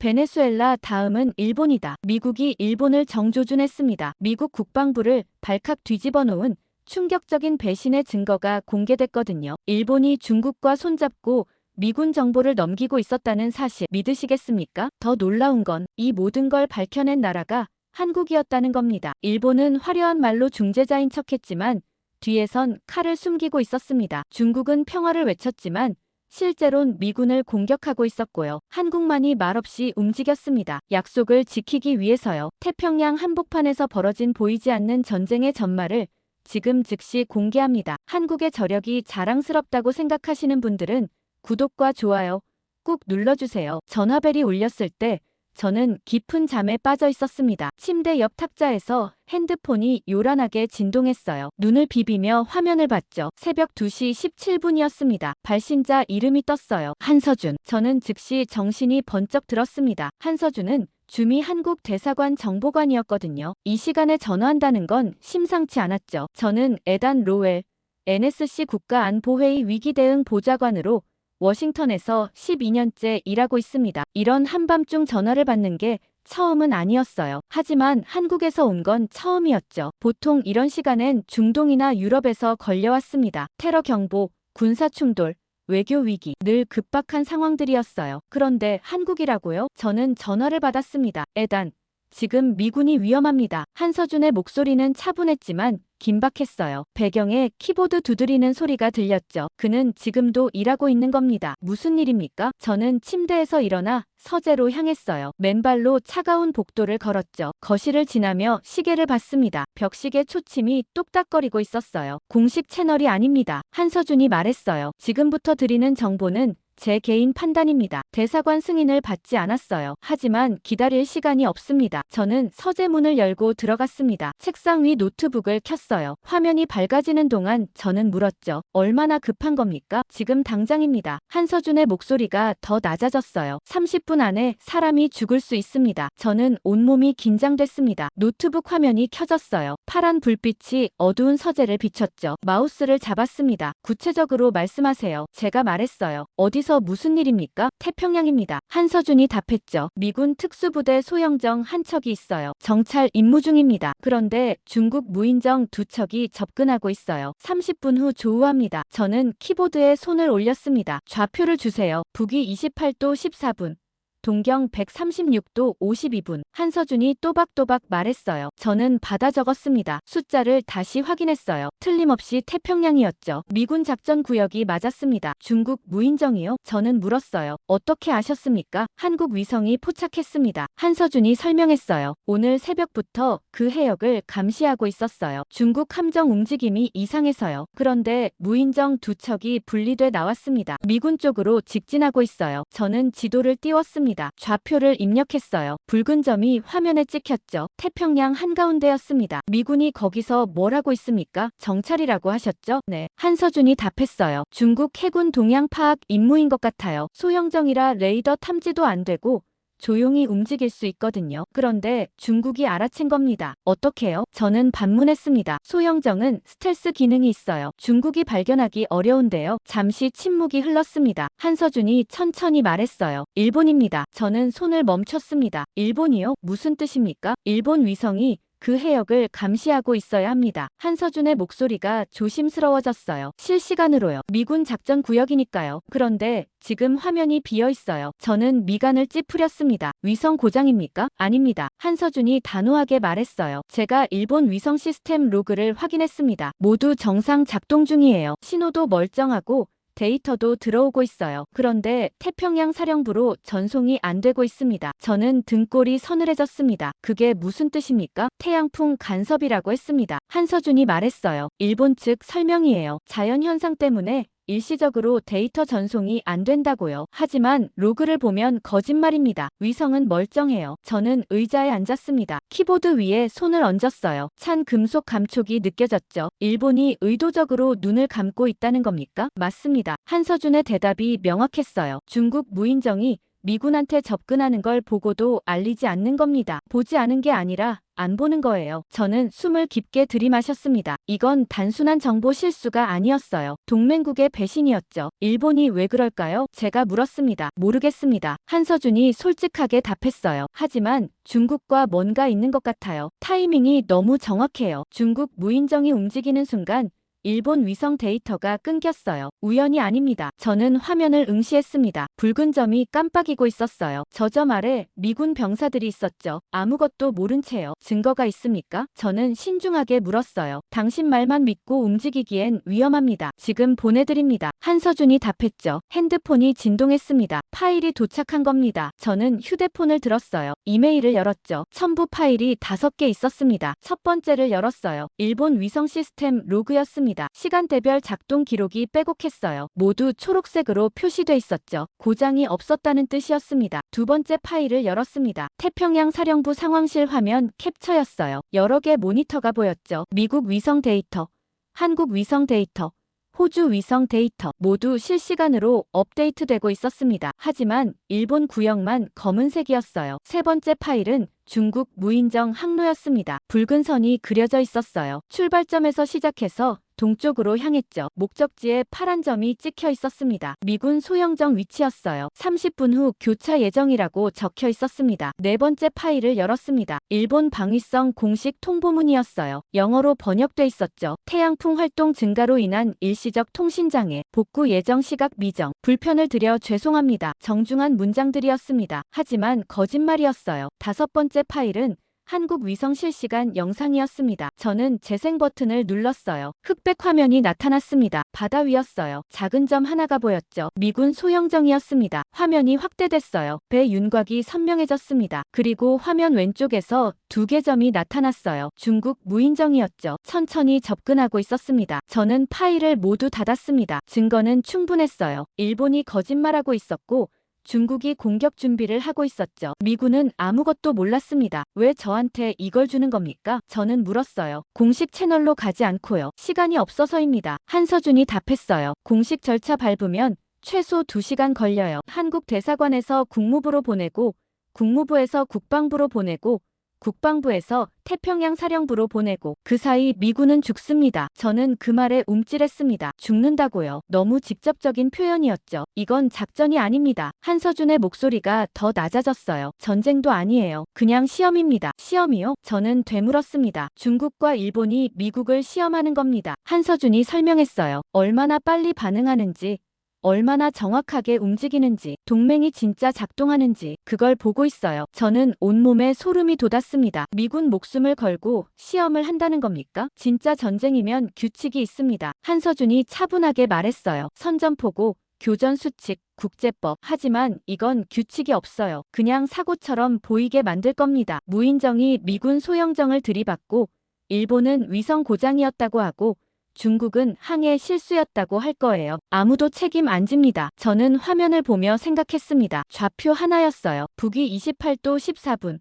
베네수엘라 다음은 일본이다. 미국이 일본을 정조준했습니다. 미국 국방부를 발칵 뒤집어 놓은 충격적인 배신의 증거가 공개됐거든요. 일본이 중국과 손잡고 미군 정보를 넘기고 있었다는 사실 믿으시겠습니까? 더 놀라운 건 이 모든 걸 밝혀낸 나라가 한국이었다는 겁니다. 일본은 화려한 말로 중재자인 척했지만 뒤에선 칼을 숨기고 있었습니다. 중국은 평화를 외쳤지만 실제론 미군을 공격하고 있었고요. 한국만이 말없이 움직였습니다. 약속을 지키기 위해서요. 태평양 한복판에서 벌어진 보이지 않는 전쟁의 전말을 지금 즉시 공개합니다. 한국의 저력이 자랑스럽다고 생각하시는 분들은 구독과 좋아요 꾹 눌러주세요. 전화벨이 울렸을 때 저는 깊은 잠에 빠져 있었습니다. 침대 옆 탁자에서 핸드폰이 요란하게 진동했어요. 눈을 비비며 화면을 봤죠. 새벽 2시 17분이었습니다. 발신자 이름이 떴어요. 한서준. 저는 즉시 정신이 번쩍 들었습니다. 한서준은 주미 한국 대사관 정보관이었거든요. 이 시간에 전화한다는 건 심상치 않았죠. 저는 에단 로웰, NSC 국가안보회의 위기대응 보좌관으로 워싱턴에서 12년째 일하고 있습니다. 이런 한밤중 전화를 받는 게 처음은 아니었어요. 하지만 한국에서 온 건 처음이었죠. 보통 이런 시간엔 중동이나 유럽에서 걸려왔습니다. 테러 경보, 군사 충돌, 외교 위기, 늘 급박한 상황들이었어요. 그런데 한국이라고요? 저는 전화를 받았습니다. 에단, 지금 미군이 위험합니다. 한서준의 목소리는 차분했지만 긴박했어요. 배경에 키보드 두드리는 소리가 들렸죠. 그는 지금도 일하고 있는 겁니다. 무슨 일입니까? 저는 침대에서 일어나 서재로 향했어요. 맨발로 차가운 복도를 걸었죠. 거실을 지나며 시계를 봤습니다. 벽시계 초침이 똑딱거리고 있었어요. 공식 채널이 아닙니다. 한서준이 말했어요. 지금부터 드리는 정보는 제 개인 판단입니다. 대사관 승인을 받지 않았어요. 하지만 기다릴 시간이 없습니다. 저는 서재 문을 열고 들어갔습니다. 책상 위 노트북을 켰어요. 화면이 밝아지는 동안 저는 물었죠. 얼마나 급한 겁니까? 지금 당장입니다. 한서준의 목소리가 더 낮아졌어요. 30분 안에 사람이 죽을 수 있습니다. 저는 온몸이 긴장됐습니다. 노트북 화면이 켜졌어요. 파란 불빛이 어두운 서재를 비췄죠. 마우스를 잡았습니다. 구체적으로 말씀하세요. 제가 말했어요. 어디서 무슨 일입니까? 태평양입니다. 한서준이 답했죠. 미군 특수부대 소형정 한 척이 있어요. 정찰 임무 중입니다. 그런데 중국 무인정 두 척이 접근하고 있어요. 30분 후 조우합니다. 저는 키보드에 손을 올렸습니다. 좌표를 주세요. 북위 28도 14분. 동경 136도 52분. 한서준이 또박또박 말했어요. 저는 받아 적었습니다. 숫자를 다시 확인했어요. 틀림없이 태평양이었죠. 미군 작전 구역이 맞았습니다. 중국 무인정이요? 저는 물었어요. 어떻게 아셨습니까? 한국 위성이 포착했습니다. 한서준이 설명했어요. 오늘 새벽부터 그 해역을 감시하고 있었어요. 중국 함정 움직임이 이상해서요. 그런데 무인정 두 척이 분리돼 나왔습니다. 미군 쪽으로 직진하고 있어요. 저는 지도를 띄웠습니다. 좌표를 입력했어요. 붉은 점이 화면에 찍혔죠. 태평양 한가운데였습니다. 미군이 거기서 뭘 하고 있습니까? 정찰이라고 하셨죠? 네. 한서준이 답했어요. 중국 해군 동향 파악 임무인 것 같아요. 소형정이라 레이더 탐지도 안 되고 조용히 움직일 수 있거든요. 그런데 중국이 알아챈 겁니다. 어떻게요? 저는 반문했습니다. 소형정은 스텔스 기능이 있어요. 중국이 발견하기 어려운데요. 잠시 침묵이 흘렀습니다. 한서준이 천천히 말했어요. 일본입니다. 저는 손을 멈췄습니다. 일본이요? 무슨 뜻입니까? 일본 위성이 그 해역을 감시하고 있어야 합니다. 한서준의 목소리가 조심스러워졌어요. 실시간으로요. 미군 작전 구역이니까요. 그런데 지금 화면이 비어 있어요. 저는 미간을 찌푸렸습니다. 위성 고장입니까? 아닙니다. 한서준이 단호하게 말했어요. 제가 일본 위성 시스템 로그를 확인했습니다. 모두 정상 작동 중이에요. 신호도 멀쩡하고 데이터도 들어오고 있어요. 그런데 태평양 사령부로 전송이 안 되고 있습니다. 저는 등골이 서늘해졌습니다. 그게 무슨 뜻입니까? 태양풍 간섭이라고 했습니다. 한서준이 말했어요. 일본 측 설명이에요. 자연현상 때문에 일시적으로 데이터 전송이 안 된다고요. 하지만 로그를 보면 거짓말입니다. 위성은 멀쩡해요. 저는 의자에 앉았습니다. 키보드 위에 손을 얹었어요. 찬 금속 감촉이 느껴졌죠. 일본이 의도적으로 눈을 감고 있다는 겁니까? 맞습니다. 한서준의 대답이 명확했어요. 중국 무인정이 미군한테 접근하는 걸 보고도 알리지 않는 겁니다. 보지 않은 게 아니라 안 보는 거예요. 저는 숨을 깊게 들이마셨습니다. 이건 단순한 정보 실수가 아니었어요. 동맹국의 배신이었죠. 일본이 왜 그럴까요? 제가 물었습니다. 모르겠습니다. 한서준이 솔직하게 답했어요. 하지만 중국과 뭔가 있는 것 같아요. 타이밍이 너무 정확해요. 중국 무인정이 움직이는 순간 일본 위성 데이터가 끊겼어요. 우연이 아닙니다. 저는 화면을 응시했습니다. 붉은 점이 깜빡이고 있었어요. 저 점 아래 미군 병사들이 있었죠. 아무것도 모른 채요. 증거가 있습니까? 저는 신중하게 물었어요. 당신 말만 믿고 움직이기엔 위험합니다. 지금 보내드립니다. 한서준이 답했죠. 핸드폰이 진동했습니다. 파일이 도착한 겁니다. 저는 휴대폰을 들었어요. 이메일을 열었죠. 첨부 파일이 5개 있었습니다. 첫 번째를 열었어요. 일본 위성 시스템 로그였습니다. 시간대별 작동 기록이 빼곡했어요. 모두 초록색으로 표시돼 있었죠. 고장이 없었다는 뜻이었습니다. 두 번째 파일을 열었습니다. 태평양 사령부 상황실 화면 캡처였어요. 여러 개 모니터가 보였죠. 미국 위성 데이터, 한국 위성 데이터, 호주 위성 데이터 모두 실시간으로 업데이트되고 있었습니다. 하지만 일본 구역만 검은색이었어요. 세 번째 파일은 중국 무인정 항로였습니다. 붉은 선이 그려져 있었어요. 출발점에서 시작해서 동쪽으로 향했죠. 목적지에 파란 점이 찍혀 있었습니다. 미군 소형정 위치였어요. 30분 후 교차 예정이라고 적혀 있었습니다. 네 번째 파일을 열었습니다. 일본 방위성 공식 통보문이었어요. 영어로 번역돼 있었죠. 태양풍 활동 증가로 인한 일시적 통신장애, 복구 예정 시각 미정, 불편을 드려 죄송합니다. 정중한 문장들이었습니다. 하지만 거짓말이었어요. 다섯 번째 파일은 한국 위성 실시간 영상이었습니다. 저는 재생 버튼을 눌렀어요. 흑백 화면이 나타났습니다. 바다 위였어요. 작은 점 하나가 보였죠. 미군 소형정이었습니다. 화면이 확대됐어요. 배 윤곽이 선명해졌습니다. 그리고 화면 왼쪽에서 2개 점이 나타났어요. 중국 무인정이었죠. 천천히 접근하고 있었습니다. 저는 파일을 모두 닫았습니다. 증거는 충분했어요. 일본이 거짓말하고 있었고 중국이 공격 준비를 하고 있었죠. 미군은 아무것도 몰랐습니다. 왜 저한테 이걸 주는 겁니까? 저는 물었어요. 공식 채널로 가지 않고요. 시간이 없어서입니다. 한서준이 답했어요. 공식 절차 밟으면 최소 2시간 걸려요. 한국 대사관에서 국무부로 보내고, 국무부에서 국방부로 보내고, 국방부에서 태평양 사령부로 보내고 그 사이 미군은 죽습니다. 저는 그 말에 움찔했습니다. 죽는다고요. 너무 직접적인 표현이었죠. 이건 작전이 아닙니다. 한서준의 목소리가 더 낮아졌어요. 전쟁도 아니에요. 그냥 시험입니다. 시험이요? 저는 되물었습니다. 중국과 일본이 미국을 시험하는 겁니다. 한서준이 설명했어요. 얼마나 빨리 반응하는지, 얼마나 정확하게 움직이는지, 동맹이 진짜 작동하는지 그걸 보고 있어요. 저는 온몸에 소름이 돋았습니다. 미군 목숨을 걸고 시험을 한다는 겁니까? 진짜 전쟁이면 규칙이 있습니다. 한서준이 차분하게 말했어요. 선전포고, 교전수칙, 국제법. 하지만 이건 규칙이 없어요. 그냥 사고처럼 보이게 만들 겁니다. 무인정이 미군 소형정을 들이받고 일본은 위성 고장이었다고 하고 중국은 항해 실수였다고 할 거예요. 아무도 책임 안 집니다. 저는 화면을 보며 생각했습니다. 좌표 하나였어요. 북위 28도 14분.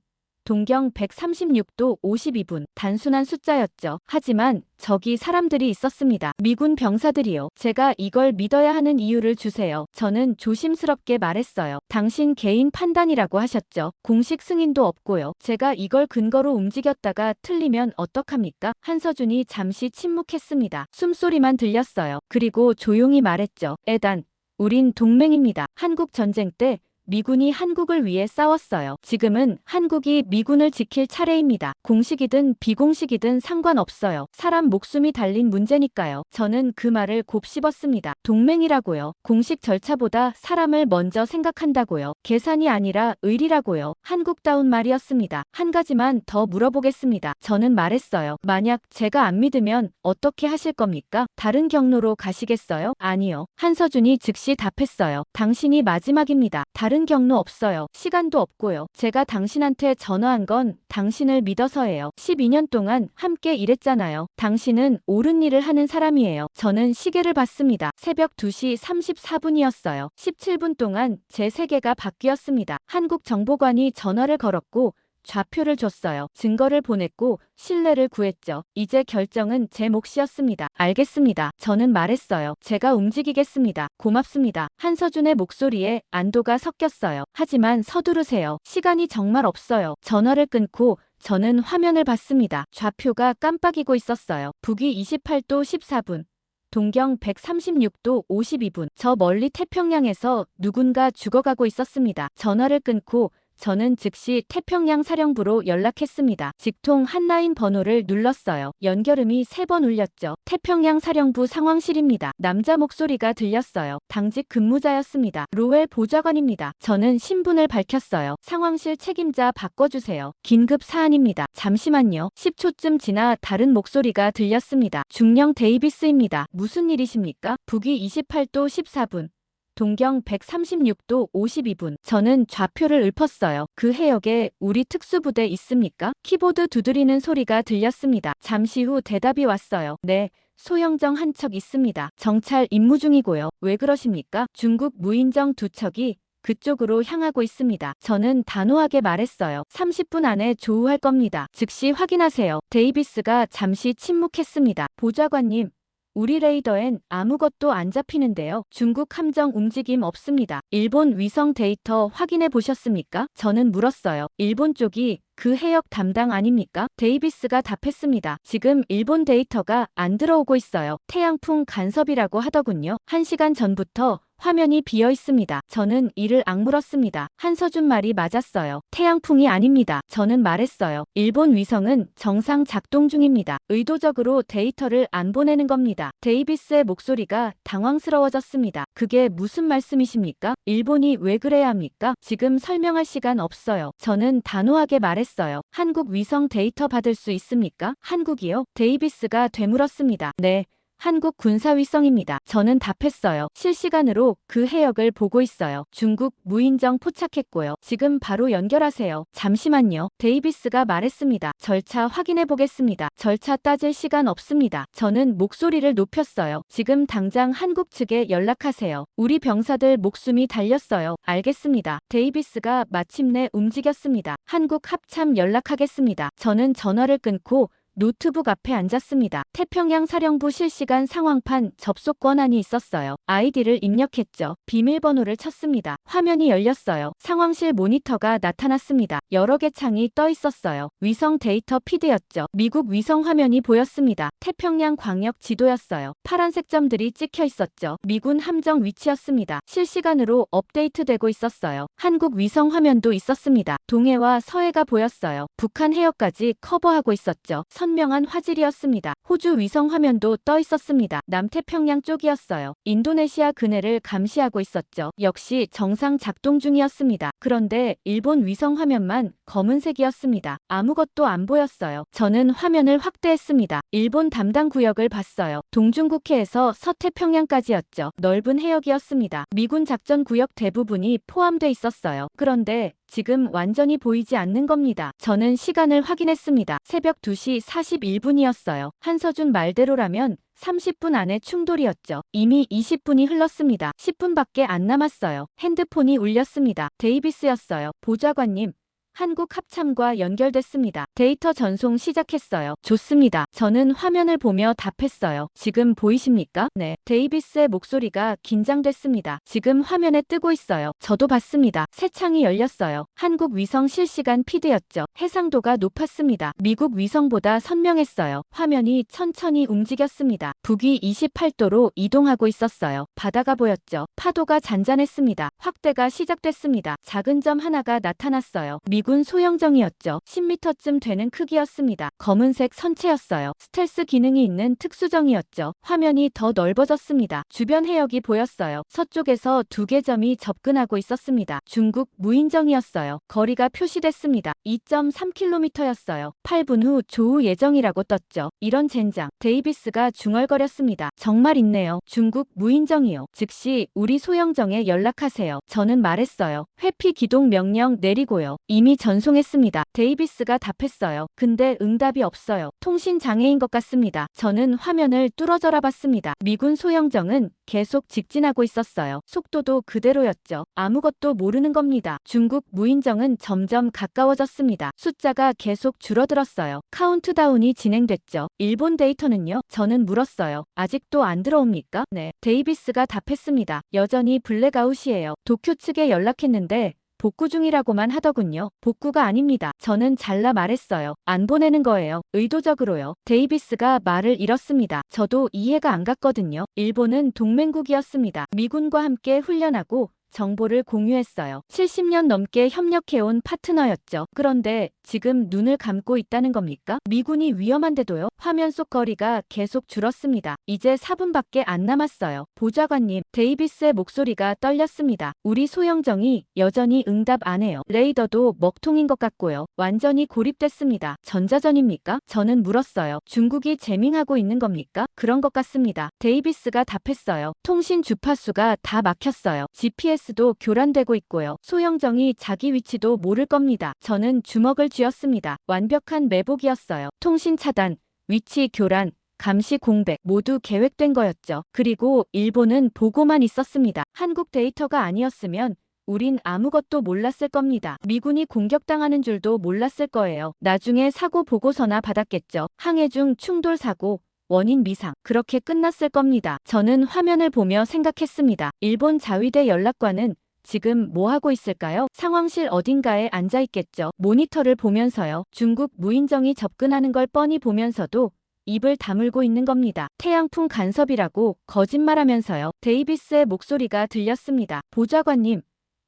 동경 136도 52분. 단순한 숫자였죠. 하지만 저기 사람들이 있었습니다. 미군 병사들이요. 제가 이걸 믿어야 하는 이유를 주세요. 저는 조심스럽게 말했어요. 당신 개인 판단이라고 하셨죠. 공식 승인도 없고요. 제가 이걸 근거로 움직였다가 틀리면 어떡합니까? 한서준이 잠시 침묵했습니다. 숨소리만 들렸어요. 그리고 조용히 말했죠. 에단, 우린 동맹입니다. 한국 전쟁 때 미군이 한국을 위해 싸웠어요. 지금은 한국이 미군을 지킬 차례입니다. 공식이든 비공식이든 상관없어요. 사람 목숨이 달린 문제니까요. 저는 그 말을 곱씹었습니다. 동맹이라고요. 공식 절차보다 사람을 먼저 생각한다고요. 계산이 아니라 의리라고요. 한국다운 말이었습니다. 한 가지만 더 물어보겠습니다. 저는 말했어요. 만약 제가 안 믿으면 어떻게 하실 겁니까? 다른 경로로 가시겠어요? 아니요. 한서준이 즉시 답했어요. 당신이 마지막입니다. 다른 경로 없어요. 시간도 없고요. 제가 당신한테 전화한 건 당신을 믿어서예요. 12년 동안 함께 일했잖아요. 당신은 옳은 일을 하는 사람이에요. 저는 시계를 봤습니다. 새벽 2시 34분이었어요. 17분 동안 제 세계가 바뀌었습니다. 한국 정보관이 전화를 걸었고 좌표를 줬어요. 증거를 보냈고 신뢰를 구했죠. 이제 결정은 제 몫이었습니다. 알겠습니다. 저는 말했어요. 제가 움직이겠습니다. 고맙습니다. 한서준의 목소리에 안도가 섞였어요. 하지만 서두르세요. 시간이 정말 없어요. 전화를 끊고 저는 화면을 봤습니다. 좌표가 깜빡이고 있었어요. 북위 28도 14분. 동경 136도 52분. 저 멀리 태평양에서 누군가 죽어가고 있었습니다. 전화를 끊고 저는 즉시 태평양 사령부로 연락했습니다. 직통 핫라인 번호를 눌렀어요. 연결음이 3번 울렸죠. 태평양 사령부 상황실입니다. 남자 목소리가 들렸어요. 당직 근무자였습니다. 로웰 보좌관입니다. 저는 신분을 밝혔어요. 상황실 책임자 바꿔주세요. 긴급 사안입니다. 잠시만요. 10초쯤 지나 다른 목소리가 들렸습니다. 중령 데이비스입니다. 무슨 일이십니까? 북위 28도 14분. 동경 136도 52분. 저는 좌표를 읊었어요. 그 해역에 우리 특수부대 있습니까? 키보드 두드리는 소리가 들렸습니다. 잠시 후 대답이 왔어요. 네. 소형정 한 척 있습니다. 정찰 임무 중이고요. 왜 그러십니까? 중국 무인정 2척이 그쪽으로 향하고 있습니다. 저는 단호하게 말했어요. 30분 안에 조우할 겁니다. 즉시 확인하세요. 데이비스가 잠시 침묵했습니다. 보좌관님. 우리 레이더엔 아무것도 안 잡히는데요. 중국 함정 움직임 없습니다. 일본 위성 데이터 확인해 보셨습니까? 저는 물었어요. 일본 쪽이 그 해역 담당 아닙니까? 데이비스가 답했습니다. 지금 일본 데이터가 안 들어오고 있어요. 태양풍 간섭이라고 하더군요. 1시간 전부터 화면이 비어 있습니다. 저는 이를 악물었습니다. 한서준 말이 맞았어요. 태양풍이 아닙니다. 저는 말했어요. 일본 위성은 정상 작동 중입니다. 의도적으로 데이터를 안 보내는 겁니다. 데이비스의 목소리가 당황스러워졌습니다. 그게 무슨 말씀이십니까? 일본이 왜 그래야 합니까? 지금 설명할 시간 없어요. 저는 단호하게 말했어요. 한국 위성 데이터 받을 수 있습니까? 한국이요? 데이비스가 되물었습니다. 네. 한국 군사위성입니다. 저는 답했어요. 실시간으로 그 해역을 보고 있어요. 중국 무인정 포착했고요. 지금 바로 연결하세요. 잠시만요. 데이비스가 말했습니다. 절차 확인해 보겠습니다. 절차 따질 시간 없습니다. 저는 목소리를 높였어요. 지금 당장 한국 측에 연락하세요. 우리 병사들 목숨이 달렸어요. 알겠습니다. 데이비스가 마침내 움직였습니다. 한국 합참 연락하겠습니다. 저는 전화를 끊고 노트북 앞에 앉았습니다. 태평양 사령부 실시간 상황판 접속 권한이 있었어요. 아이디를 입력했죠. 비밀번호를 쳤습니다. 화면이 열렸어요. 상황실 모니터가 나타났습니다. 여러 개 창이 떠 있었어요. 위성 데이터 피드였죠. 미국 위성 화면이 보였습니다. 태평양 광역 지도였어요. 파란색 점들이 찍혀 있었죠. 미군 함정 위치였습니다. 실시간으로 업데이트되고 있었어요. 한국 위성 화면도 있었습니다. 동해와 서해가 보였어요. 북한 해역까지 커버하고 있었죠. 선명한 화질이었습니다. 호주 위성 화면도 떠 있었습니다. 남태평양 쪽이었어요. 인도네시아 근해를 감시하고 있었죠. 역시 정상 작동 중이었습니다. 그런데 일본 위성 화면만 검은색이었습니다. 아무것도 안 보였어요. 저는 화면을 확대했습니다. 일본 담당 구역을 봤어요. 동중국해에서 서태평양까지였죠. 넓은 해역이었습니다. 미군 작전 구역 대부분이 포함돼 있었어요. 그런데 지금 완전히 보이지 않는 겁니다. 저는 시간을 확인했습니다. 새벽 2시 41분이었어요. 한서준 말대로라면 30분 안에 충돌이었죠. 이미 20분이 흘렀습니다. 10분밖에 안 남았어요. 핸드폰이 울렸습니다. 데이비스였어요. 보좌관님. 한국 합참과 연결됐습니다. 데이터 전송 시작했어요. 좋습니다. 저는 화면을 보며 답했어요. 지금 보이십니까? 네. 데이비스의 목소리가 긴장됐습니다. 지금 화면에 뜨고 있어요. 저도 봤습니다. 새 창이 열렸어요. 한국 위성 실시간 피드였죠. 해상도가 높았습니다. 미국 위성보다 선명했어요. 화면이 천천히 움직였습니다. 북위 28도로 이동하고 있었어요. 바다가 보였죠. 파도가 잔잔했습니다. 확대가 시작됐습니다. 작은 점 하나가 나타났어요. 미군 소형정이었죠. 10m쯤 되는 크기였습니다. 검은색 선체였어요. 스텔스 기능이 있는 특수정이었죠. 화면이 더 넓어졌습니다. 주변 해역이 보였어요. 서쪽에서 2개 점이 접근하고 있었습니다. 중국 무인정이었어요. 거리가 표시됐습니다. 2.3km였어요. 8분 후 조우 예정이라고 떴죠. 이런 젠장. 데이비스가 중얼거렸습니다. 정말 있네요. 중국 무인정이요. 즉시 우리 소형정에 연락하세요. 저는 말했어요. 회피 기동 명령 내리고요. 이미 전송했습니다. 데이비스가 답했어요. 근데 응답이 없어요. 통신 장애인 것 같습니다. 저는 화면을 뚫어져라 봤습니다. 미군 소형정은 계속 직진하고 있었어요. 속도도 그대로였죠. 아무것도 모르는 겁니다. 중국 무인정은 점점 가까워졌습니다. 숫자가 계속 줄어들었어요. 카운트다운이 진행됐죠. 일본 데이터는요? 저는 물었어요. 아직도 안 들어옵니까? 네. 데이비스가 답했습니다. 여전히 블랙아웃이에요. 도쿄 측에 연락했는데 복구 중이라고만 하더군요. 복구가 아닙니다. 저는 잘라 말했어요. 안 보내는 거예요. 의도적으로요. 데이비스가 말을 잃었습니다. 저도 이해가 안 갔거든요. 일본은 동맹국이었습니다. 미군과 함께 훈련하고 정보를 공유했어요. 70년 넘게 협력해온 파트너였죠. 그런데 지금 눈을 감고 있다는 겁니까? 미군이 위험한데도요. 화면 속 거리가 계속 줄었습니다. 이제 4분밖에 안 남았어요. 보좌관님, 데이비스의 목소리가 떨렸습니다. 우리 소영정이 여전히 응답 안 해요. 레이더도 먹통인 것 같고요. 완전히 고립됐습니다. 전자전입니까? 저는 물었어요. 중국이 재밍하고 있는 겁니까? 그런 것 같습니다. 데이비스가 답했어요. 통신 주파수가 다 막혔어요. GPS도 교란되고 있고요. 소영정이 자기 위치도 모를 겁니다. 저는 주먹을 쥐었습니다. 완벽한 매복이었어요. 통신 차단, 위치 교란, 감시 공백 모두 계획된 거였죠. 그리고 일본은 보고만 있었습니다. 한국 데이터가 아니었으면 우린 아무것도 몰랐을 겁니다. 미군이 공격당하는 줄도 몰랐을 거예요. 나중에 사고 보고서나 받았겠죠. 항해 중 충돌 사고, 원인 미상. 그렇게 끝났을 겁니다. 저는 화면을 보며 생각했습니다. 일본 자위대 연락관은 지금 뭐 하고 있을까요? 상황실 어딘가에 앉아 있겠죠. 모니터를 보면서요. 중국 무인정이 접근하는 걸 뻔히 보면서도 입을 다물고 있는 겁니다. 태양풍 간섭이라고 거짓말하면서요. 데이비스의 목소리가 들렸습니다. 보좌관님,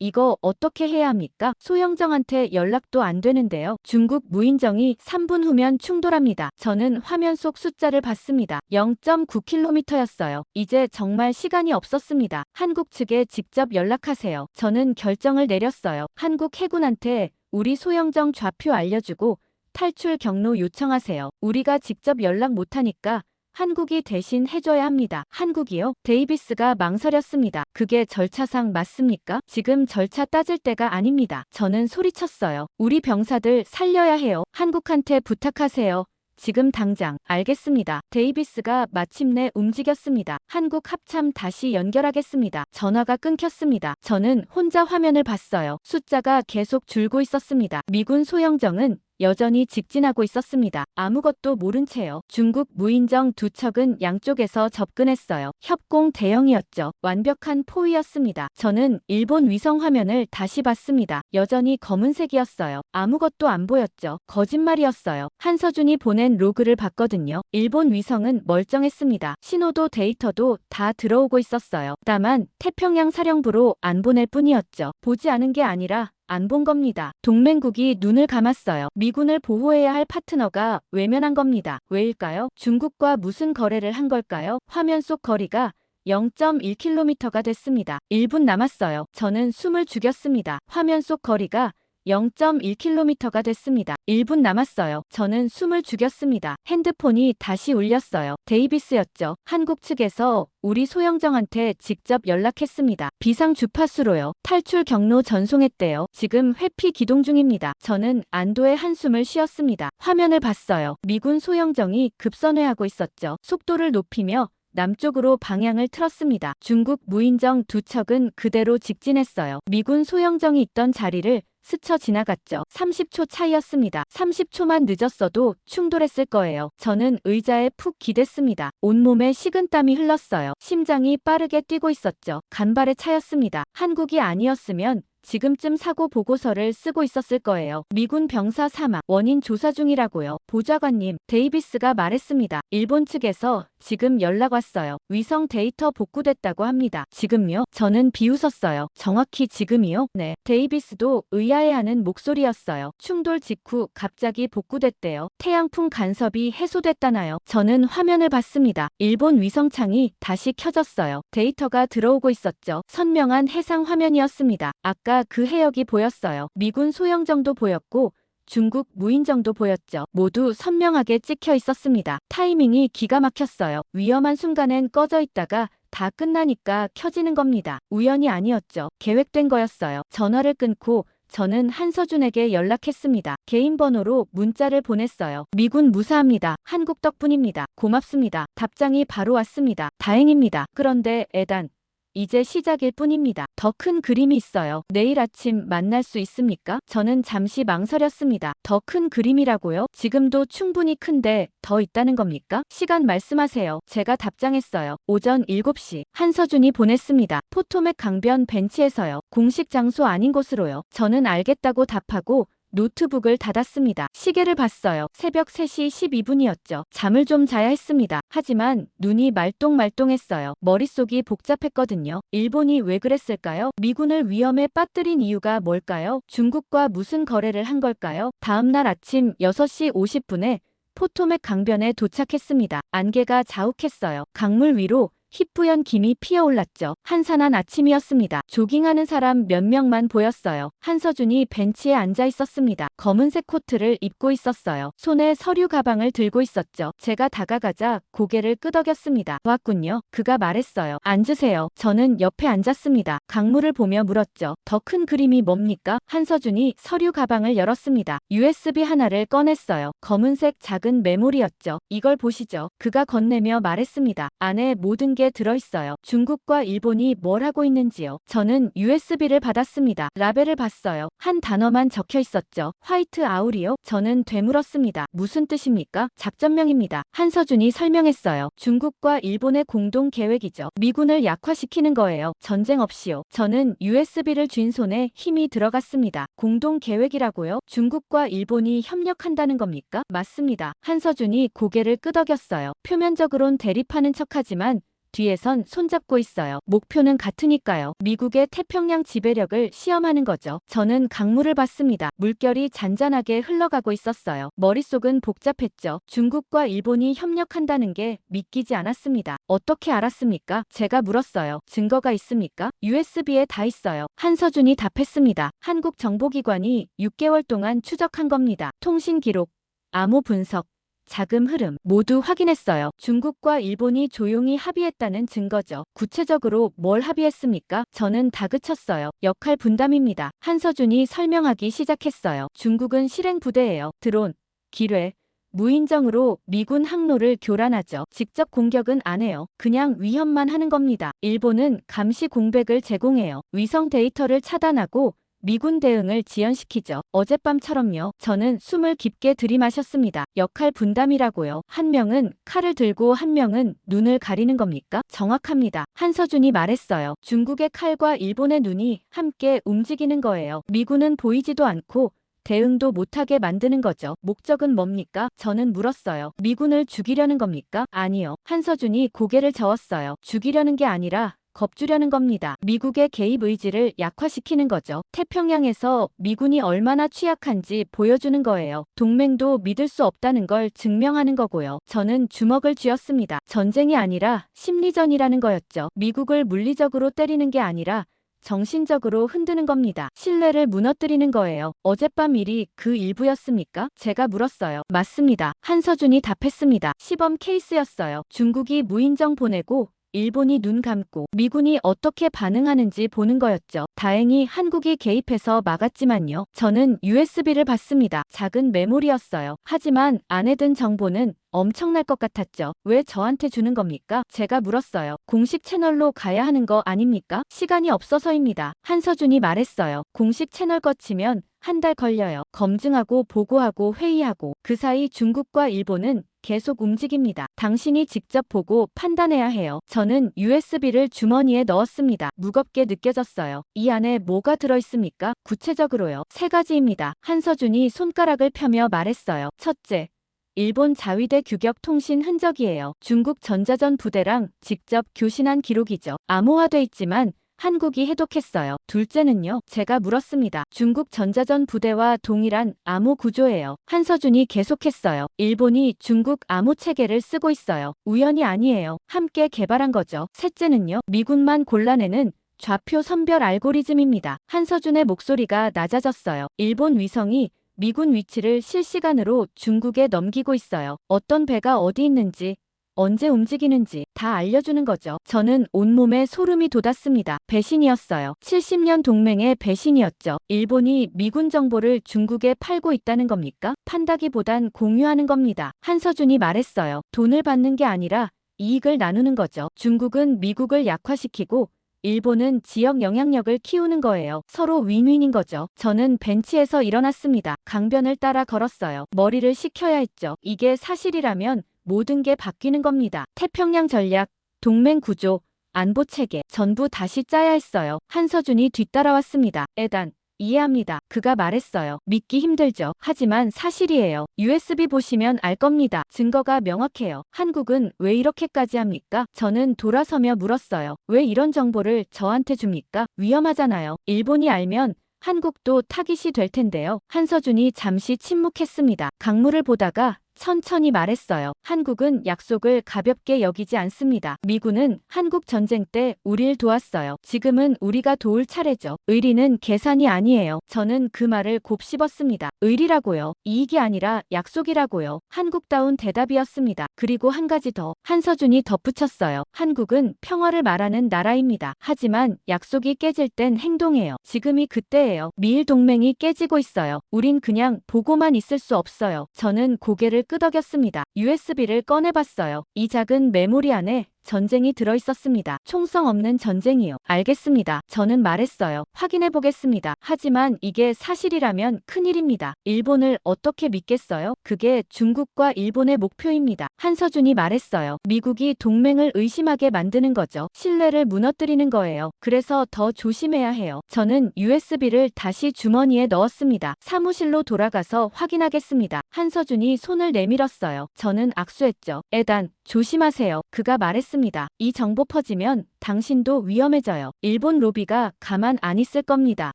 이거 어떻게 해야 합니까? 소영정한테 연락도 안 되는데요. 중국 무인정이 3분 후면 충돌합니다. 저는 화면 속 숫자를 봤습니다. 0.9km였어요. 이제 정말 시간이 없었습니다. 한국 측에 직접 연락하세요. 저는 결정을 내렸어요. 한국 해군한테 우리 소영정 좌표 알려주고 탈출 경로 요청하세요. 우리가 직접 연락 못하니까 한국이 대신 해줘야 합니다. 한국이요? 데이비스가 망설였습니다. 그게 절차상 맞습니까? 지금 절차 따질 때가 아닙니다. 저는 소리쳤어요. 우리 병사들 살려야 해요. 한국한테 부탁하세요. 지금 당장. 알겠습니다. 데이비스가 마침내 움직였습니다. 한국 합참 다시 연결하겠습니다. 전화가 끊겼습니다. 저는 혼자 화면을 봤어요. 숫자가 계속 줄고 있었습니다. 미군 소영정은 여전히 직진하고 있었습니다. 아무것도 모른 채요. 중국 무인정 두 척은 양쪽에서 접근했어요. 협공 대형이었죠. 완벽한 포위였습니다. 저는 일본 위성 화면을 다시 봤습니다. 여전히 검은색이었어요. 아무것도 안 보였죠. 거짓말이었어요. 한서준이 보낸 로그를 봤거든요. 일본 위성은 멀쩡했습니다. 신호도 데이터도 다 들어오고 있었어요. 다만 태평양 사령부로 안 보낼 뿐이었죠. 보지 않은 게 아니라 안 본 겁니다. 동맹국이 눈을 감았어요. 미군을 보호해야 할 파트너가 외면한 겁니다. 왜일까요? 중국과 무슨 거래를 한 걸까요? 화면 속 거리가 0.1km가 됐습니다. 1분 남았어요. 저는 숨을 죽였습니다. 화면 속 거리가 0.1km가 됐습니다. 1분 남았어요. 저는 숨을 죽였습니다. 핸드폰이 다시 울렸어요. 데이비스였죠. 한국 측에서 우리 소영정한테 직접 연락했습니다. 비상 주파수로요. 탈출 경로 전송했대요. 지금 회피 기동 중입니다. 저는 안도의 한숨을 쉬었습니다. 화면을 봤어요. 미군 소영정이 급선회하고 있었죠. 속도를 높이며 남쪽으로 방향을 틀었습니다. 중국 무인정 두 척은 그대로 직진했어요. 미군 소영정이 있던 자리를 스쳐 지나갔죠. 30초 차이였습니다. 30초만 늦었어도 충돌했을 거예요. 저는 의자에 푹 기댔습니다. 온몸에 식은땀이 흘렀어요. 심장이 빠르게 뛰고 있었죠. 간발의 차였습니다. 한국이 아니었으면 지금쯤 사고 보고서를 쓰고 있었을 거예요. 미군 병사 사망, 원인 조사 중이라고요. 보좌관님, 데이비스가 말했습니다. 일본 측에서 지금 연락 왔어요. 위성 데이터 복구됐다고 합니다. 지금요? 저는 비웃었어요. 정확히 지금이요? 네. 데이비스도 의아해하는 목소리였어요. 충돌 직후 갑자기 복구됐대요. 태양풍 간섭이 해소됐다나요? 저는 화면을 봤습니다. 일본 위성창이 다시 켜졌어요. 데이터가 들어오고 있었죠. 선명한 해상 화면이었습니다. 아까 그 해역이 보였어요. 미군 소형정도 보였고 중국 무인정도 보였죠. 모두 선명하게 찍혀 있었습니다. 타이밍이 기가 막혔어요. 위험한 순간엔 꺼져 있다가 다 끝나니까 켜지는 겁니다. 우연이 아니었죠. 계획된 거였어요. 전화를 끊고 저는 한서준에게 연락했습니다. 개인 번호로 문자를 보냈어요. 미군 무사합니다. 한국 덕분입니다. 고맙습니다. 답장이 바로 왔습니다. 다행입니다. 그런데 에단, 이제 시작일 뿐입니다. 더 큰 그림이 있어요. 내일 아침 만날 수 있습니까? 저는 잠시 망설였습니다. 더 큰 그림이라고요? 지금도 충분히 큰데 더 있다는 겁니까? 시간 말씀하세요. 제가 답장했어요. 오전 7시. 한서준이 보냈습니다. 포토맥 강변 벤치에서요. 공식 장소 아닌 곳으로요. 저는 알겠다고 답하고 노트북을 닫았습니다. 시계를 봤어요. 새벽 3시 12분이었죠. 잠을 좀 자야 했습니다. 하지만 눈이 말똥말똥했어요. 머릿속이 복잡했거든요. 일본이 왜 그랬을까요? 미군을 위험에 빠뜨린 이유가 뭘까요? 중국과 무슨 거래를 한 걸까요? 다음 날 아침 6시 50분에 포토맥 강변에 도착했습니다. 안개가 자욱했어요. 강물 위로 희뿌연 김이 피어올랐죠. 한산한 아침이었습니다. 조깅하는 사람 몇 명만 보였어요. 한서준이 벤치에 앉아 있었습니다. 검은색 코트를 입고 있었어요. 손에 서류 가방을 들고 있었죠. 제가 다가가자 고개를 끄덕였습니다. 왔군요. 그가 말했어요. 앉으세요. 저는 옆에 앉았습니다. 강물을 보며 물었죠. 더 큰 그림이 뭡니까? 한서준이 서류 가방을 열었습니다. USB 하나를 꺼냈어요. 검은색 작은 메모리였죠. 이걸 보시죠. 그가 건네며 말했습니다. 안에 모든 게 들어있어요. 중국과 일본이 뭘 하고 있는지요. 저는 USB를 받았습니다. 라벨을 봤어요. 한 단어만 적혀 있었죠. 화이트 아울이요? 저는 되물었습니다. 무슨 뜻입니까? 작전명입니다. 한서준이 설명했어요. 중국과 일본의 공동 계획이죠. 미군을 약화시키는 거예요. 전쟁 없이요. 저는 USB를 쥔 손에 힘이 들어갔습니다. 공동 계획이라고요? 중국과 일본이 협력한다는 겁니까? 맞습니다. 한서준이 고개를 끄덕였어요. 표면적으론 대립하는 척하지만 뒤에선 손잡고 있어요. 목표는 같으니까요. 미국의 태평양 지배력을 시험하는 거죠. 저는 강물을 봤습니다. 물결이 잔잔하게 흘러가고 있었어요. 머릿속은 복잡했죠. 중국과 일본이 협력한다는 게 믿기지 않았습니다. 어떻게 알았습니까? 제가 물었어요. 증거가 있습니까? USB에 다 있어요. 한서준이 답했습니다. 한국 정보기관이 6개월 동안 추적한 겁니다. 통신 기록, 암호 분석, 자금 흐름 모두 확인했어요. 중국과 일본이 조용히 합의했다는 증거죠. 구체적으로 뭘 합의했습니까? 저는 다그쳤어요. 역할 분담입니다. 한서준이 설명하기 시작했어요. 중국은 실행 부대예요. 드론, 기뢰, 무인정으로 미군 항로를 교란하죠. 직접 공격은 안 해요. 그냥 위협만 하는 겁니다. 일본은 감시 공백을 제공해요. 위성 데이터를 차단하고 미군 대응을 지연시키죠. 어젯밤처럼요. 저는 숨을 깊게 들이마셨습니다. 역할 분담이라고요. 한 명은 칼을 들고 한 명은 눈을 가리는 겁니까? 정확합니다. 한서준이 말했어요. 중국의 칼과 일본의 눈이 함께 움직이는 거예요. 미군은 보이지도 않고 대응도 못하게 만드는 거죠. 목적은 뭡니까? 저는 물었어요. 미군을 죽이려는 겁니까? 아니요. 한서준이 고개를 저었어요. 죽이려는 게 아니라 겁주려는 겁니다. 미국의 개입 의지를 약화시키는 거죠. 태평양에서 미군이 얼마나 취약한지 보여주는 거예요. 동맹도 믿을 수 없다는 걸 증명하는 거고요. 저는 주먹을 쥐었습니다. 전쟁이 아니라 심리전이라는 거였죠. 미국을 물리적으로 때리는 게 아니라 정신적으로 흔드는 겁니다. 신뢰를 무너뜨리는 거예요. 어젯밤 일이 그 일부였습니까? 제가 물었어요. 맞습니다. 한서준이 답했습니다. 시범 케이스였어요. 중국이 무인정 보내고 일본이 눈 감고 미군이 어떻게 반응하는지 보는 거였죠. 다행히 한국이 개입해서 막았지만요. 저는 USB를 봤습니다. 작은 메모리였어요. 하지만 안에 든 정보는 엄청날 것 같았죠. 왜 저한테 주는 겁니까? 제가 물었어요. 공식 채널로 가야 하는 거 아닙니까? 시간이 없어서입니다. 한서준이 말했어요. 공식 채널 거치면 한 달 걸려요. 검증하고 보고하고 회의하고 그 사이 중국과 일본은 계속 움직입니다. 당신이 직접 보고 판단해야 해요. 저는 USB를 주머니에 넣었습니다. 무겁게 느껴졌어요. 이 안에 뭐가 들어있습니까? 구체적으로요. 3가지입니다. 한서준이 손가락을 펴며 말했어요. 첫째, 일본 자위대 규격 통신 흔적이에요. 중국 전자전 부대랑 직접 교신한 기록이죠. 암호화돼 있지만 한국이 해독했어요. 둘째는요. 제가 물었습니다. 중국 전자전 부대와 동일한 암호 구조예요. 한서준이 계속했어요. 일본이 중국 암호 체계를 쓰고 있어요. 우연이 아니에요. 함께 개발한 거죠. 셋째는요. 미군만 골라내는 좌표 선별 알고리즘입니다. 한서준의 목소리가 낮아졌어요. 일본 위성이 미군 위치를 실시간으로 중국에 넘기고 있어요. 어떤 배가 어디 있는지, 언제 움직이는지 다 알려주는 거죠. 저는 온몸에 소름이 돋았습니다. 배신이었어요. 70년 동맹의 배신이었죠. 일본이 미군 정보를 중국에 팔고 있다는 겁니까? 판다기보단 공유하는 겁니다. 한서준이 말했어요. 돈을 받는 게 아니라 이익을 나누는 거죠. 중국은 미국을 약화시키고 일본은 지역 영향력을 키우는 거예요. 서로 윈윈인 거죠. 저는 벤치에서 일어났습니다. 강변을 따라 걸었어요. 머리를 식혀야 했죠. 이게 사실이라면 모든 게 바뀌는 겁니다. 태평양 전략, 동맹 구조, 안보 체계 전부 다시 짜야 했어요. 한서준이 뒤따라왔습니다. 에단, 이해합니다. 그가 말했어요. 믿기 힘들죠. 하지만 사실이에요. USB 보시면 알 겁니다. 증거가 명확해요. 한국은 왜 이렇게까지 합니까? 저는 돌아서며 물었어요. 왜 이런 정보를 저한테 줍니까? 위험하잖아요. 일본이 알면 한국도 타깃이 될 텐데요. 한서준이 잠시 침묵했습니다. 강물을 보다가 천천히 말했어요. 한국은 약속을 가볍게 여기지 않습니다. 미군은 한국 전쟁 때 우릴 도왔어요. 지금은 우리가 도울 차례죠. 의리는 계산이 아니에요. 저는 그 말을 곱씹었습니다. 의리라고요. 이익이 아니라 약속이라고요. 한국다운 대답이었습니다. 그리고 한 가지 더. 한서준이 덧붙였어요. 한국은 평화를 말하는 나라입니다. 하지만 약속이 깨질 땐 행동해요. 지금이 그때예요. 미일 동맹이 깨지고 있어요. 우린 그냥 보고만 있을 수 없어요. 저는 고개를 끄덕였습니다. USB를 꺼내봤어요. 이 작은 메모리 안에 전쟁이 들어있었습니다. 총성 없는 전쟁이요. 알겠습니다. 저는 말했어요. 확인해보겠습니다. 하지만 이게 사실이라면 큰일입니다. 일본을 어떻게 믿겠어요? 그게 중국과 일본의 목표입니다. 한서준이 말했어요. 미국이 동맹을 의심하게 만드는 거죠. 신뢰를 무너뜨리는 거예요. 그래서 더 조심해야 해요. 저는 USB를 다시 주머니에 넣었습니다. 사무실로 돌아가서 확인하겠습니다. 한서준이 손을 내밀었어요. 저는 악수했죠. 에단, 조심하세요. 그가 말했습니다. 이 정보 퍼지면 당신도 위험해져요. 일본 로비가 가만 안 있을 겁니다.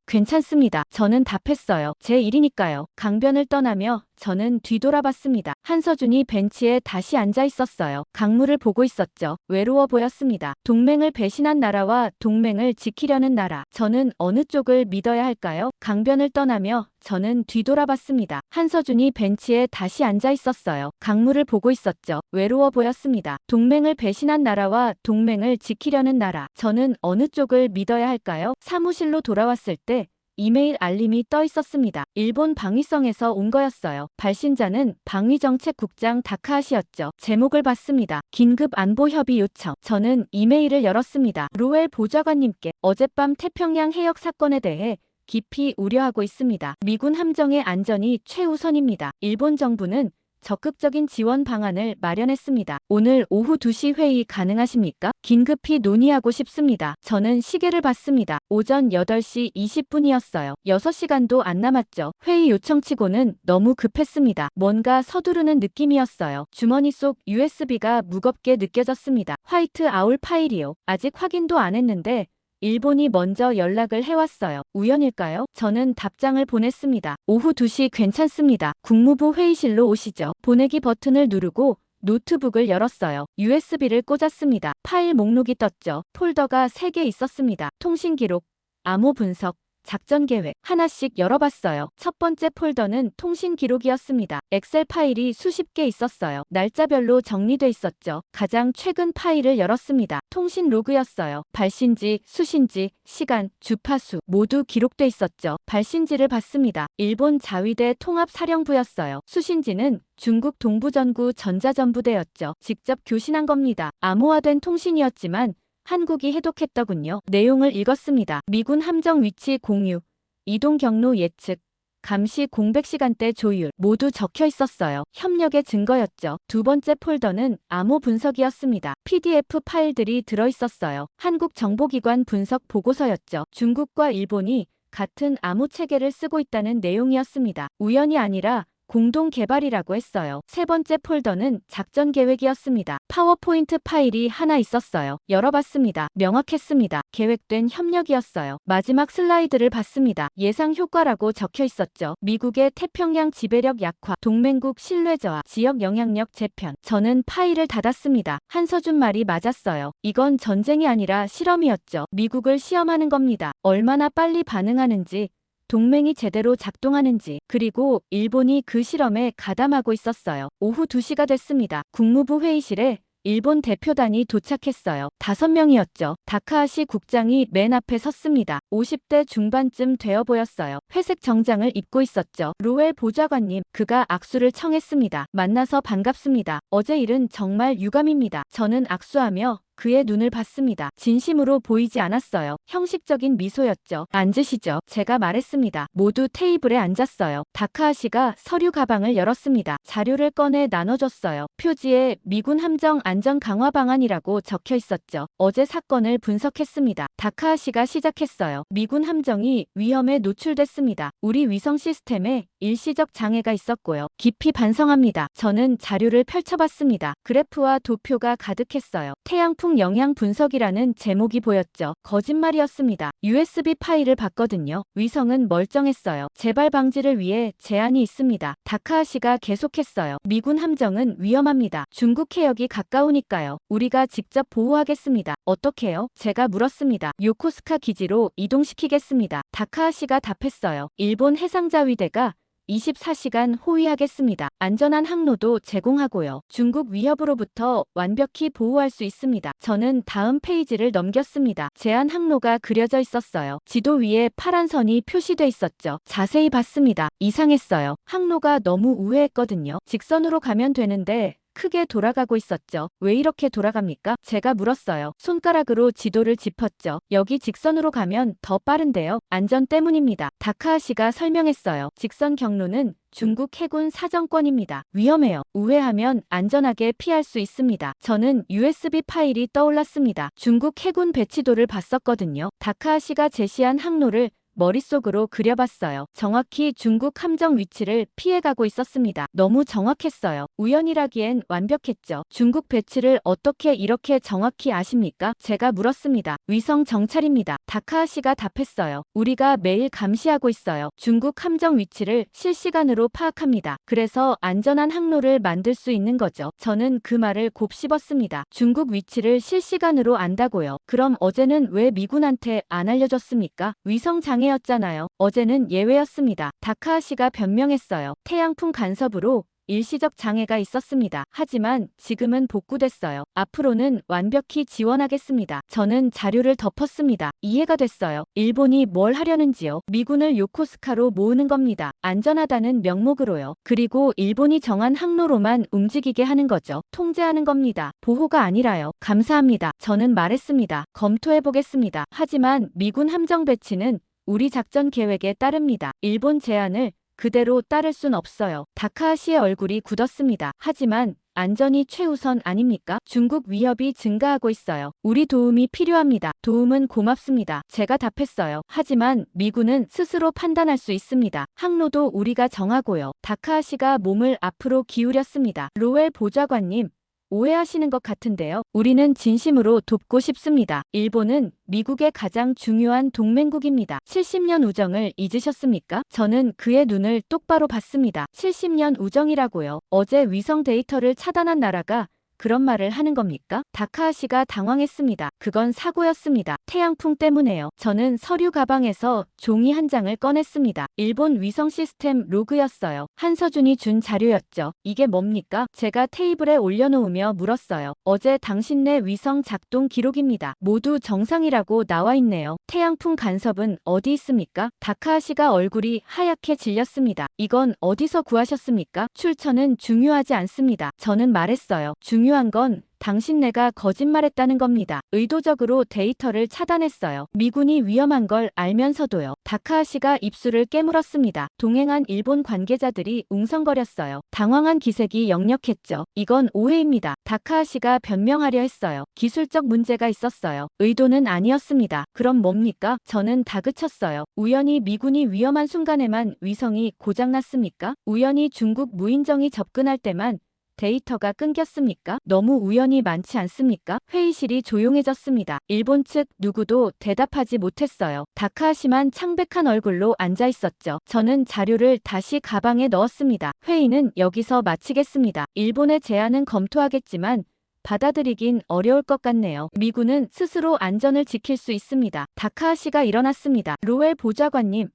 괜찮습니다. 저는 답했어요. 제 일이니까요. 강변을 떠나며 저는 뒤돌아봤습니다. 한서준이 벤치에 다시 앉아 있었어요. 강물을 보고 있었죠. 외로워 보였습니다. 동맹을 배신한 나라와 동맹을 지키려는 나라. 저는 어느 쪽을 믿어야 할까요? 강변을 떠나며 저는 뒤돌아봤습니다. 한서준이 벤치에 다시 앉아 있었어요. 강물을 보고 있었죠. 외로워 보였습니다. 동맹을 배신한 나라와 동맹을 지키려는 나라. 저는 어느 쪽을 믿어야 할까요? 사무실로 돌아왔을 때 이메일 알림이 떠 있었습니다. 일본 방위성에서 온 거였어요. 발신자는 방위정책국장 다카하시였죠. 제목을 봤습니다. 긴급 안보 협의 요청. 저는 이메일을 열었습니다. 로웰 보좌관님께 어젯밤 태평양 해역 사건에 대해 깊이 우려하고 있습니다. 미군 함정의 안전이 최우선입니다. 일본 정부는 적극적인 지원 방안을 마련했습니다. 오늘 오후 2시 회의 가능하십니까? 긴급히 논의하고 싶습니다. 저는 시계를 봤습니다. 오전 8시 20분이었어요. 6시간도 안 남았죠. 회의 요청치고는 너무 급했습니다. 뭔가 서두르는 느낌이었어요. 주머니 속 USB가 무겁게 느껴졌습니다. 화이트 아울 파일이요. 아직 확인도 안 했는데 일본이 먼저 연락을 해왔어요. 우연일까요? 저는 답장을 보냈습니다. 오후 2시 괜찮습니다. 국무부 회의실로 오시죠. 보내기 버튼을 누르고 노트북을 열었어요. USB를 꽂았습니다. 파일 목록이 떴죠. 폴더가 3개 있었습니다. 통신 기록, 암호 분석, 작전 계획 하나씩 열어봤어요. 첫 번째 폴더는 통신 기록이었습니다. 엑셀 파일이 수십 개 있었어요. 날짜별로 정리돼 있었죠. 가장 최근 파일을 열었습니다. 통신 로그였어요. 발신지, 수신지, 시간, 주파수 모두 기록돼 있었죠. 발신지를 봤습니다. 일본 자위대 통합사령부였어요. 수신지는 중국 동부전구 전자전부대였죠. 직접 교신한 겁니다. 암호화된 통신이었지만 한국이 해독했더군요. 내용을 읽었습니다. 미군 함정 위치 공유, 이동 경로 예측, 감시 공백 시간대 조율 모두 적혀 있었어요. 협력의 증거였죠. 두 번째 폴더는 암호 분석이었습니다. PDF 파일들이 들어 있었어요. 한국 정보기관 분석 보고서였죠. 중국과 일본이 같은 암호 체계를 쓰고 있다는 내용이었습니다. 우연이 아니라 공동 개발이라고 했어요. 세 번째 폴더는 작전 계획이었습니다. 파워포인트 파일이 하나 있었어요. 열어봤습니다. 명확했습니다. 계획된 협력이었어요. 마지막 슬라이드를 봤습니다. 예상 효과라고 적혀 있었죠. 미국의 태평양 지배력 약화, 동맹국 신뢰 저하, 지역 영향력 재편. 저는 파일을 닫았습니다. 한서준 말이 맞았어요. 이건 전쟁이 아니라 실험이었죠. 미국을 시험하는 겁니다. 얼마나 빨리 반응하는지, 동맹이 제대로 작동하는지, 그리고 일본이 그 실험에 가담하고 있었어요. 오후 2시가 됐습니다. 국무부 회의실에 일본 대표단이 도착했어요. 5명이었죠. 다카하시 국장이 맨 앞에 섰습니다. 50대 중반쯤 되어 보였어요. 회색 정장을 입고 있었죠. 로웰 보좌관님, 그가 악수를 청했습니다. 만나서 반갑습니다. 어제 일은 정말 유감입니다. 저는 악수하며 그의 눈을 봤습니다. 진심으로 보이지 않았어요. 형식적인 미소였죠. 앉으시죠. 제가 말했습니다. 모두 테이블에 앉았어요. 다카하시가 서류 가방을 열었습니다. 자료를 꺼내 나눠줬어요. 표지에 미군 함정 안전 강화 방안이라고 적혀 있었죠. 어제 사건을 분석했습니다. 다카하시가 시작했어요. 미군 함정이 위험에 노출됐습니다. 우리 위성 시스템에 일시적 장애가 있었고요. 깊이 반성합니다. 저는 자료를 펼쳐봤습니다. 그래프와 도표가 가득했어요. 태양풍 영향 분석이라는 제목이 보였죠. 거짓말이었습니다. USB 파일을 봤거든요. 위성은 멀쩡했어요. 재발 방지를 위해 제한이 있습니다. 다카하시가 계속했어요. 미군 함정은 위험합니다. 중국 해역이 가까우니까요. 우리가 직접 보호하겠습니다. 어떻게요? 제가 물었습니다. 요코스카 기지로 이동시키겠습니다. 다카하시가 답했어요. 일본 해상자위대가 24시간 호위하겠습니다. 안전한 항로도 제공하고요. 중국 위협으로부터 완벽히 보호할 수 있습니다. 저는 다음 페이지를 넘겼습니다. 제한 항로가 그려져 있었어요. 지도 위에 파란 선이 표시돼 있었죠. 자세히 봤습니다. 이상했어요. 항로가 너무 우회했거든요. 직선으로 가면 되는데 크게 돌아가고 있었죠. 왜 이렇게 돌아갑니까? 제가 물었어요. 손가락으로 지도를 짚었죠. 여기 직선으로 가면 더 빠른데요. 안전 때문입니다. 다카하시가 설명했어요. 직선 경로는 중국 해군 사정권입니다. 위험해요. 우회하면 안전하게 피할 수 있습니다. 저는 USB 파일이 떠올랐습니다. 중국 해군 배치도를 봤었거든요. 다카하시가 제시한 항로를 머릿속으로 그려봤어요. 정확히 중국 함정 위치를 피해가고 있었습니다. 너무 정확했어요. 우연이라기엔 완벽했죠. 중국 배치를 어떻게 이렇게 정확히 아십니까? 제가 물었습니다. 위성 정찰입니다. 다카하시가 답했어요. 우리가 매일 감시하고 있어요. 중국 함정 위치를 실시간으로 파악합니다. 그래서 안전한 항로를 만들 수 있는 거죠. 저는 그 말을 곱씹었습니다. 중국 위치를 실시간으로 안다고요. 그럼 어제는 왜 미군한테 안 알려줬습니까? 위성 장애 였잖아요. 어제는 예외였습니다. 다카하시가 변명했어요. 태양풍 간섭으로 일시적 장애가 있었습니다. 하지만 지금은 복구됐어요. 앞으로는 완벽히 지원하겠습니다. 저는 자료를 덮었습니다. 이해가 됐어요. 일본이 뭘 하려는지요. 미군을 요코스카로 모으는 겁니다. 안전하다는 명목으로요. 그리고 일본이 정한 항로로만 움직이게 하는 거죠. 통제하는 겁니다. 보호가 아니라요. 감사합니다. 저는 말했습니다. 검토해보겠습니다. 하지만 미군 함정 배치는 우리 작전 계획에 따릅니다. 일본 제안을 그대로 따를 순 없어요. 다카하시의 얼굴이 굳었습니다. 하지만 안전이 최우선 아닙니까? 중국 위협이 증가하고 있어요. 우리 도움이 필요합니다. 도움은 고맙습니다. 제가 답했어요. 하지만 미군은 스스로 판단할 수 있습니다. 항로도 우리가 정하고요. 다카하시가 몸을 앞으로 기울였습니다. 로웰 보좌관님, 오해하시는 것 같은데요. 우리는 진심으로 돕고 싶습니다. 일본은 미국의 가장 중요한 동맹국입니다. 70년 우정을 잊으셨습니까? 저는 그의 눈을 똑바로 봤습니다. 70년 우정이라고요. 어제 위성 데이터를 차단한 나라가 그런 말을 하는 겁니까? 다카하시가 당황했습니다. 그건 사고였습니다. 태양풍 때문에요. 저는 서류 가방에서 종이 한 장을 꺼냈습니다. 일본 위성 시스템 로그였어요. 한서준이 준 자료였죠. 이게 뭡니까? 제가 테이블에 올려놓으며 물었어요. 어제 당신네 위성 작동 기록입니다. 모두 정상이라고 나와 있네요. 태양풍 간섭은 어디 있습니까? 다카하시가 얼굴이 하얗게 질렸습니다. 이건 어디서 구하셨습니까? 출처는 중요하지 않습니다. 저는 말했어요. 중요한 건 당신네가 거짓말했다는 겁니다. 의도적으로 데이터를 차단했어요. 미군이 위험한 걸 알면서도요. 다카하시가 입술을 깨물었습니다. 동행한 일본 관계자들이 웅성거렸어요. 당황한 기색이 역력했죠. 이건 오해입니다. 다카하시가 변명하려 했어요. 기술적 문제가 있었어요. 의도는 아니었습니다. 그럼 뭡니까? 저는 다그쳤어요. 우연히 미군이 위험한 순간에만 위성이 고장났습니까? 우연히 중국 무인정이 접근할 때만 데이터가 끊겼습니까? 너무 우연이 많지 않습니까? 회의실이 조용해졌습니다. 일본 측 누구도 대답하지 못했어요. 다카하시만 창백한 얼굴로 앉아 있었죠. 저는 자료를 다시 가방에 넣었습니다. 회의는 여기서 마치겠습니다. 일본의 제안은 검토하겠지만 받아들이긴 어려울 것 같네요. 미군은 스스로 안전을 지킬 수 있습니다. 다카하시가 일어났습니다. 로웰 보좌관님,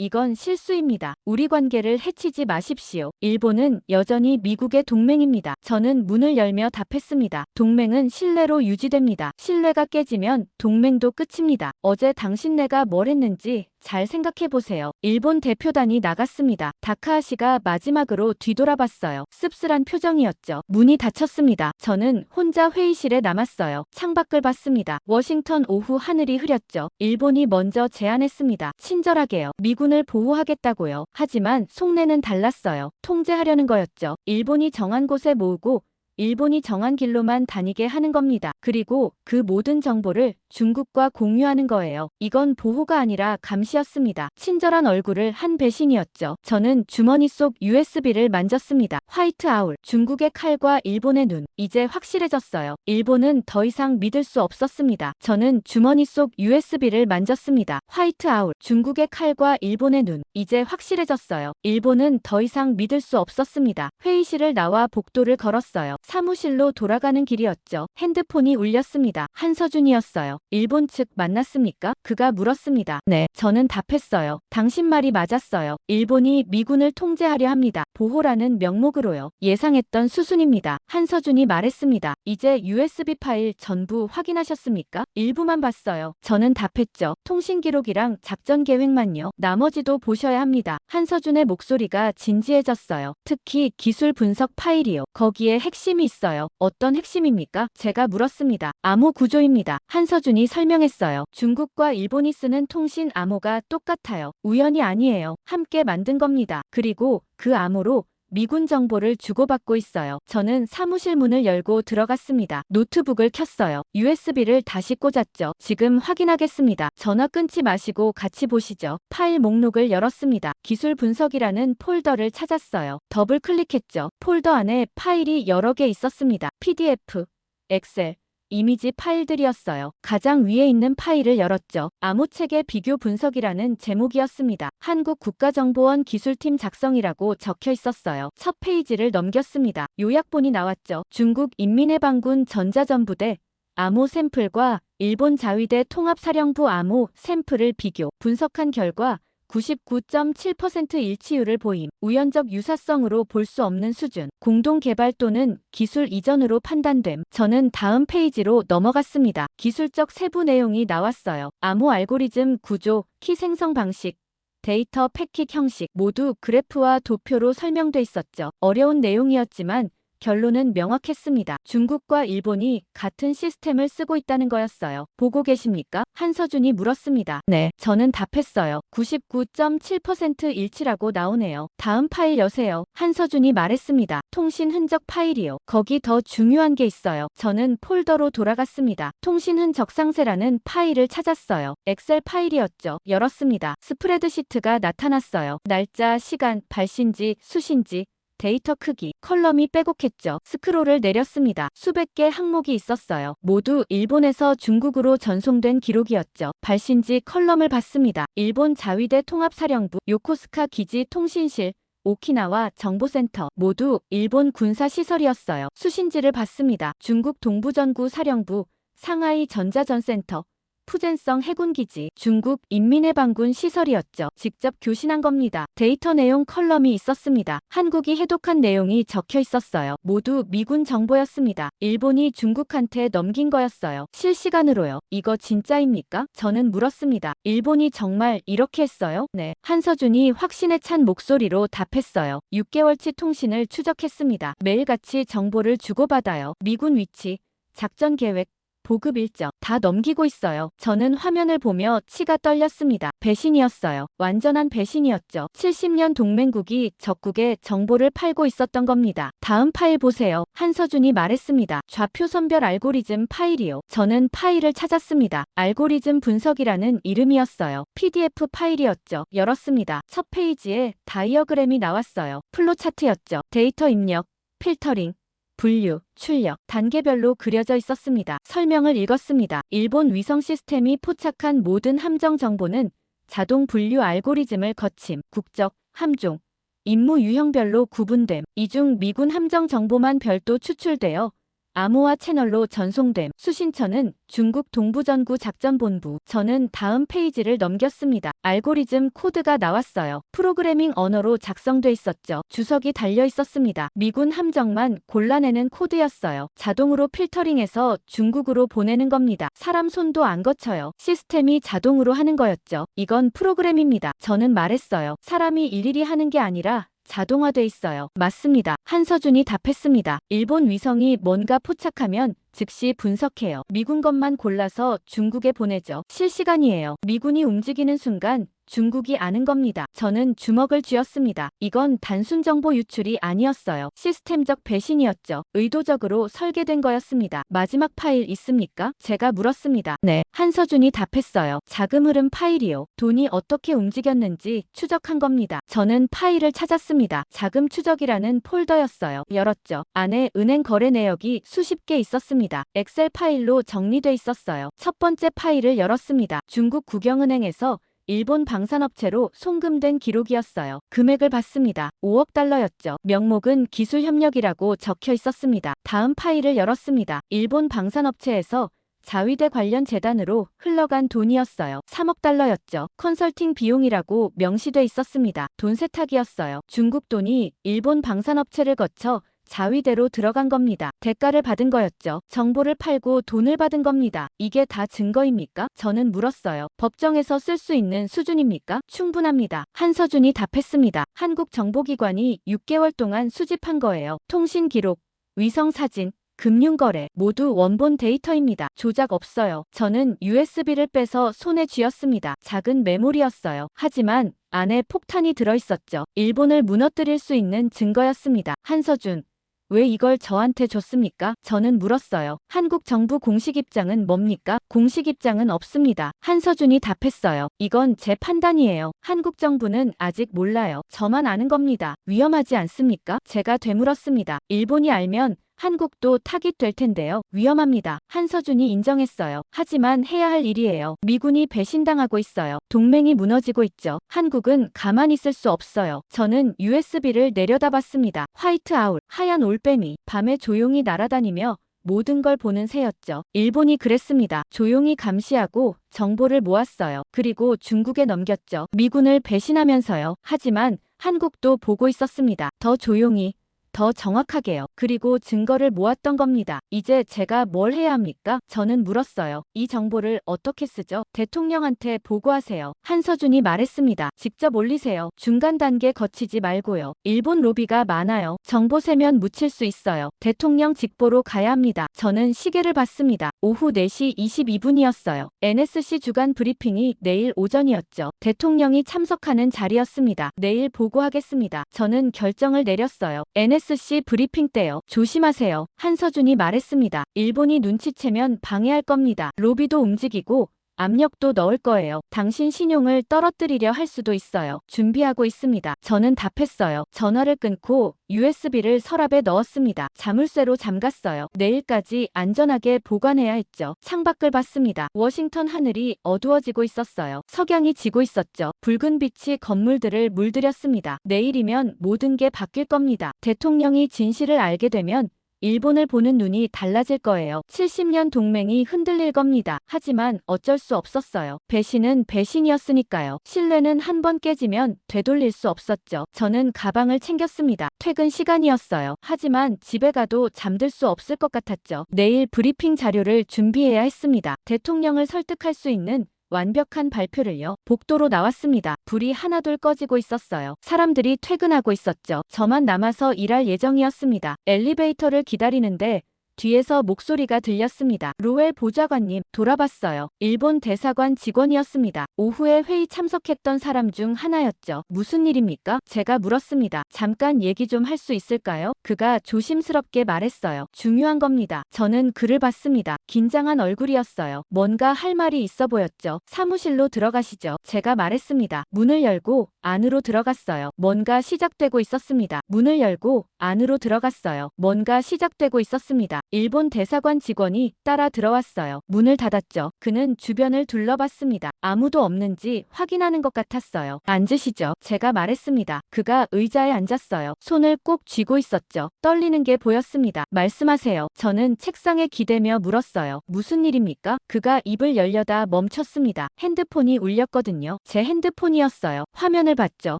이건 실수입니다. 우리 관계를 해치지 마십시오. 일본은 여전히 미국의 동맹입니다. 저는 문을 열며 답했습니다. 동맹은 신뢰로 유지됩니다. 신뢰가 깨지면 동맹도 끝입니다. 어제 당신네가 뭘 했는지 잘 생각해보세요. 일본 대표단이 나갔습니다. 다카하시가 마지막으로 뒤돌아봤어요. 씁쓸한 표정이었죠. 문이 닫혔습니다. 저는 혼자 회의실에 남았어요. 창밖을 봤습니다. 워싱턴 오후 하늘이 흐렸죠. 일본이 먼저 제안했습니다. 친절하게요. 미군을 보호하겠다고요. 하지만 속내는 달랐어요. 통제하려는 거였죠. 일본이 정한 곳에 모으고 일본이 정한 길로만 다니게 하는 겁니다. 그리고 그 모든 정보를 중국과 공유하는 거예요. 이건 보호가 아니라 감시였습니다. 친절한 얼굴을 한 배신이었죠. 저는 주머니 속 USB를 만졌습니다. 화이트 아울, 중국의 칼과 일본의 눈. 이제 확실해졌어요. 일본은 더 이상 믿을 수 없었습니다. 저는 주머니 속 USB를 만졌습니다. 화이트 아울, 중국의 칼과 일본의 눈. 이제 확실해졌어요. 일본은 더 이상 믿을 수 없었습니다. 회의실을 나와 복도를 걸었어요. 사무실로 돌아가는 길이었죠. 핸드폰이 울렸습니다. 한서준이었어요. 일본 측 만났습니까? 그가 물었습니다. 네, 저는 답했어요. 당신 말이 맞았어요. 일본이 미군을 통제하려 합니다. 보호라는 명목으로요. 예상했던 수순입니다. 한서준이 말했습니다. 이제 USB 파일 전부 확인하셨습니까? 일부만 봤어요. 저는 답했죠. 통신 기록이랑 작전 계획만요. 나머지도 보셔야 합니다. 한서준의 목소리가 진지해졌어요. 특히 기술 분석 파일이요. 거기에 핵심이 있어요. 어떤 핵심입니까? 제가 물었습니다. 암호 구조입니다. 한서준이 설명했어요. 중국과 일본이 쓰는 통신 암호가 똑같아요. 우연이 아니에요. 함께 만든 겁니다. 그리고 그 암호로 미군 정보를 주고받고 있어요. 저는 사무실 문을 열고 들어갔습니다. 노트북을 켰어요. USB를 다시 꽂았죠. 지금 확인하겠습니다. 전화 끊지 마시고 같이 보시죠. 파일 목록을 열었습니다. 기술 분석이라는 폴더를 찾았어요. 더블 클릭했죠. 폴더 안에 파일이 여러 개 있었습니다. PDF, 엑셀, 이미지 파일들이었어요. 가장 위에 있는 파일을 열었죠. 암호체계 비교 분석이라는 제목이었습니다. 한국국가정보원 기술팀 작성이라고 적혀 있었어요. 첫 페이지를 넘겼습니다. 요약본이 나왔죠. 중국 인민해방군 전자전부대 암호 샘플과 일본 자위대 통합사령부 암호 샘플을 비교, 분석한 결과 99.7% 일치율을 보임. 우연적 유사성으로 볼 수 없는 수준. 공동 개발 또는 기술 이전으로 판단됨. 저는 다음 페이지로 넘어갔습니다. 기술적 세부 내용이 나왔어요. 암호 알고리즘 구조, 키 생성 방식, 데이터 패킷 형식 모두 그래프와 도표로 설명돼 있었죠. 어려운 내용이었지만 결론은 명확했습니다. 중국과 일본이 같은 시스템을 쓰고 있다는 거였어요. 보고 계십니까? 한서준이 물었습니다. 네, 저는 답했어요. 99.7% 일치라고 나오네요. 다음 파일 여세요. 한서준이 말했습니다. 통신 흔적 파일이요. 거기 더 중요한 게 있어요. 저는 폴더로 돌아갔습니다. 통신 흔적 상세라는 파일을 찾았어요. 엑셀 파일이었죠. 열었습니다. 스프레드시트가 나타났어요. 날짜, 시간, 발신지, 수신지, 데이터 크기, 컬럼이 빼곡했죠. 스크롤을 내렸습니다. 수백 개 항목이 있었어요. 모두 일본에서 중국으로 전송된 기록이었죠. 발신지 컬럼을 봤습니다. 일본 자위대 통합사령부, 요코스카 기지 통신실, 오키나와 정보센터 모두 일본 군사시설이었어요. 수신지를 봤습니다. 중국 동부전구 사령부, 상하이 전자전센터, 푸젠성 해군기지, 중국 인민해방군 시설이었죠. 직접 교신한 겁니다. 데이터 내용 컬럼이 있었습니다. 한국이 해독한 내용이 적혀 있었어요. 모두 미군 정보였습니다. 일본이 중국한테 넘긴 거였어요. 실시간으로요. 이거 진짜입니까? 저는 물었습니다. 일본이 정말 이렇게 했어요? 네. 한서준이 확신에 찬 목소리로 답했어요. 6개월치 통신을 추적했습니다. 매일같이 정보를 주고받아요. 미군 위치, 작전 계획, 보급 일정 다 넘기고 있어요. 저는 화면을 보며 치가 떨렸습니다. 배신이었어요. 완전한 배신이었죠. 70년 동맹국이 적국에 정보를 팔고 있었던 겁니다. 다음 파일 보세요. 한서준이 말했습니다. 좌표 선별 알고리즘 파일이요. 저는 파일을 찾았습니다. 알고리즘 분석이라는 이름이었어요. PDF 파일이었죠. 열었습니다. 첫 페이지에 다이어그램이 나왔어요. 플로 차트였죠. 데이터 입력, 필터링, 분류, 출력, 단계별로 그려져 있었습니다. 설명을 읽었습니다. 일본 위성 시스템이 포착한 모든 함정 정보는 자동 분류 알고리즘을 거침, 국적, 함종, 임무 유형별로 구분됨. 이 중 미군 함정 정보만 별도 추출되어 암호화 채널로 전송됨. 수신처는 중국 동부전구 작전본부. 저는 다음 페이지를 넘겼습니다. 알고리즘 코드가 나왔어요. 프로그래밍 언어로 작성돼 있었죠. 주석이 달려 있었습니다. 미군 함정만 골라내는 코드였어요. 자동으로 필터링해서 중국으로 보내는 겁니다. 사람 손도 안 거쳐요. 시스템이 자동으로 하는 거였죠. 이건 프로그램입니다. 저는 말했어요. 사람이 일일이 하는 게 아니라 자동화돼 있어요. 맞습니다. 한서준이 답했습니다. 일본 위성이 뭔가 포착하면 즉시 분석해요. 미군 것만 골라서 중국에 보내죠. 실시간이에요. 미군이 움직이는 순간 중국이 아는 겁니다. 저는 주먹을 쥐었습니다. 이건 단순 정보 유출이 아니었어요. 시스템적 배신이었죠. 의도적으로 설계된 거였습니다. 마지막 파일 있습니까? 제가 물었습니다. 네. 한서준이 답했어요. 자금 흐름 파일이요. 돈이 어떻게 움직였는지 추적한 겁니다. 저는 파일을 찾았습니다. 자금 추적이라는 폴더였어요. 열었죠. 안에 은행 거래 내역이 수십 개 있었습니다. 엑셀 파일로 정리돼 있었어요. 첫 번째 파일을 열었습니다. 중국 국영은행에서 일본 방산업체로 송금된 기록이었어요. 금액을 봤습니다. 5억 달러였죠. 명목은 기술협력이라고 적혀 있었습니다. 다음 파일을 열었습니다. 일본 방산업체에서 자위대 관련 재단으로 흘러간 돈이었어요. 3억 달러였죠. 컨설팅 비용이라고 명시돼 있었습니다. 돈 세탁이었어요. 중국 돈이 일본 방산업체를 거쳐 자위대로 들어간 겁니다. 대가를 받은 거였죠. 정보를 팔고 돈을 받은 겁니다. 이게 다 증거입니까? 저는 물었어요. 법정에서 쓸 수 있는 수준입니까? 충분합니다. 한서준이 답했습니다. 한국 정보기관이 6개월 동안 수집한 거예요. 통신 기록, 위성 사진, 금융거래 모두 원본 데이터입니다. 조작 없어요. 저는 USB를 빼서 손에 쥐었습니다. 작은 메모리였어요. 하지만 안에 폭탄이 들어있었죠. 일본을 무너뜨릴 수 있는 증거였습니다. 한서준, 왜 이걸 저한테 줬습니까? 저는 물었어요. 한국 정부 공식 입장은 뭡니까? 공식 입장은 없습니다. 한서준이 답했어요. 이건 제 판단이에요. 한국 정부는 아직 몰라요. 저만 아는 겁니다. 위험하지 않습니까? 제가 되물었습니다. 일본이 알면 한국도 타깃될 텐데요. 위험합니다. 한서준이 인정했어요. 하지만 해야 할 일이에요. 미군이 배신당하고 있어요. 동맹이 무너지고 있죠. 한국은 가만히 있을 수 없어요. 저는 USB를 내려다봤습니다. 화이트아웃, 하얀 올빼미, 밤에 조용히 날아다니며 모든 걸 보는 새였죠. 일본이 그랬습니다. 조용히 감시하고 정보를 모았어요. 그리고 중국에 넘겼죠. 미군을 배신하면서요. 하지만 한국도 보고 있었습니다. 더 조용히, 더 정확하게요. 그리고 증거를 모았던 겁니다. 이제 제가 뭘 해야 합니까? 저는 물었어요. 이 정보를 어떻게 쓰죠? 대통령한테 보고하세요. 한서준이 말했습니다. 직접 올리세요. 중간 단계 거치지 말고요. 일본 로비가 많아요. 정보 세면 묻힐 수 있어요. 대통령 직보로 가야 합니다. 저는 시계를 봤습니다. 오후 4시 22분이었어요. NSC 주간 브리핑이 내일 오전이었죠. 대통령이 참석하는 자리였습니다. 내일 보고하겠습니다. 저는 결정을 내렸어요. NSC 브리핑 때요. 조심하세요. 한서준이 말했습니다. 일본이 눈치채면 방해할 겁니다. 로비도 움직이고 압력도 넣을 거예요. 당신 신용을 떨어뜨리려 할 수도 있어요. 준비하고 있습니다. 저는 답했어요. 전화를 끊고 USB를 서랍에 넣었습니다. 자물쇠로 잠갔어요. 내일까지 안전하게 보관해야 했죠. 창밖을 봤습니다. 워싱턴 하늘이 어두워지고 있었어요. 석양이 지고 있었죠. 붉은 빛이 건물들을 물들였습니다. 내일이면 모든 게 바뀔 겁니다. 대통령이 진실을 알게 되면 일본을 보는 눈이 달라질 거예요. 70년 동맹이 흔들릴 겁니다. 하지만 어쩔 수 없었어요. 배신은 배신이었으니까요. 신뢰는 한 번 깨지면 되돌릴 수 없었죠. 저는 가방을 챙겼습니다. 퇴근 시간이었어요. 하지만 집에 가도 잠들 수 없을 것 같았죠. 내일 브리핑 자료를 준비해야 했습니다. 대통령을 설득할 수 있는 완벽한 발표를요. 복도로 나왔습니다. 불이 하나둘 꺼지고 있었어요. 사람들이 퇴근하고 있었죠. 저만 남아서 일할 예정이었습니다. 엘리베이터를 기다리는데 뒤에서 목소리가 들렸습니다. 로웰 보좌관님, 돌아봤어요. 일본 대사관 직원이었습니다. 오후에 회의 참석했던 사람 중 하나였죠. 무슨 일입니까? 제가 물었습니다. 잠깐 얘기 좀 할 수 있을까요? 그가 조심스럽게 말했어요. 중요한 겁니다. 저는 그를 봤습니다. 긴장한 얼굴이었어요. 뭔가 할 말이 있어 보였죠. 사무실로 들어가시죠. 제가 말했습니다. 문을 열고 안으로 들어갔어요. 뭔가 시작되고 있었습니다. 문을 열고 안으로 들어갔어요. 뭔가 시작되고 있었습니다. 일본 대사관 직원이 따라 들어왔어요. 문을 닫았죠. 그는 주변을 둘러봤습니다. 아무도 없는지 확인하는 것 같았어요. 앉으시죠. 제가 말했습니다. 그가 의자에 앉았어요. 손을 꼭 쥐고 있었죠. 떨리는 게 보였습니다. 말씀하세요. 저는 책상에 기대며 물었어요. 무슨 일입니까? 그가 입을 열려다 멈췄습니다. 핸드폰이 울렸거든요. 제 핸드폰이었어요. 화면을 봤죠.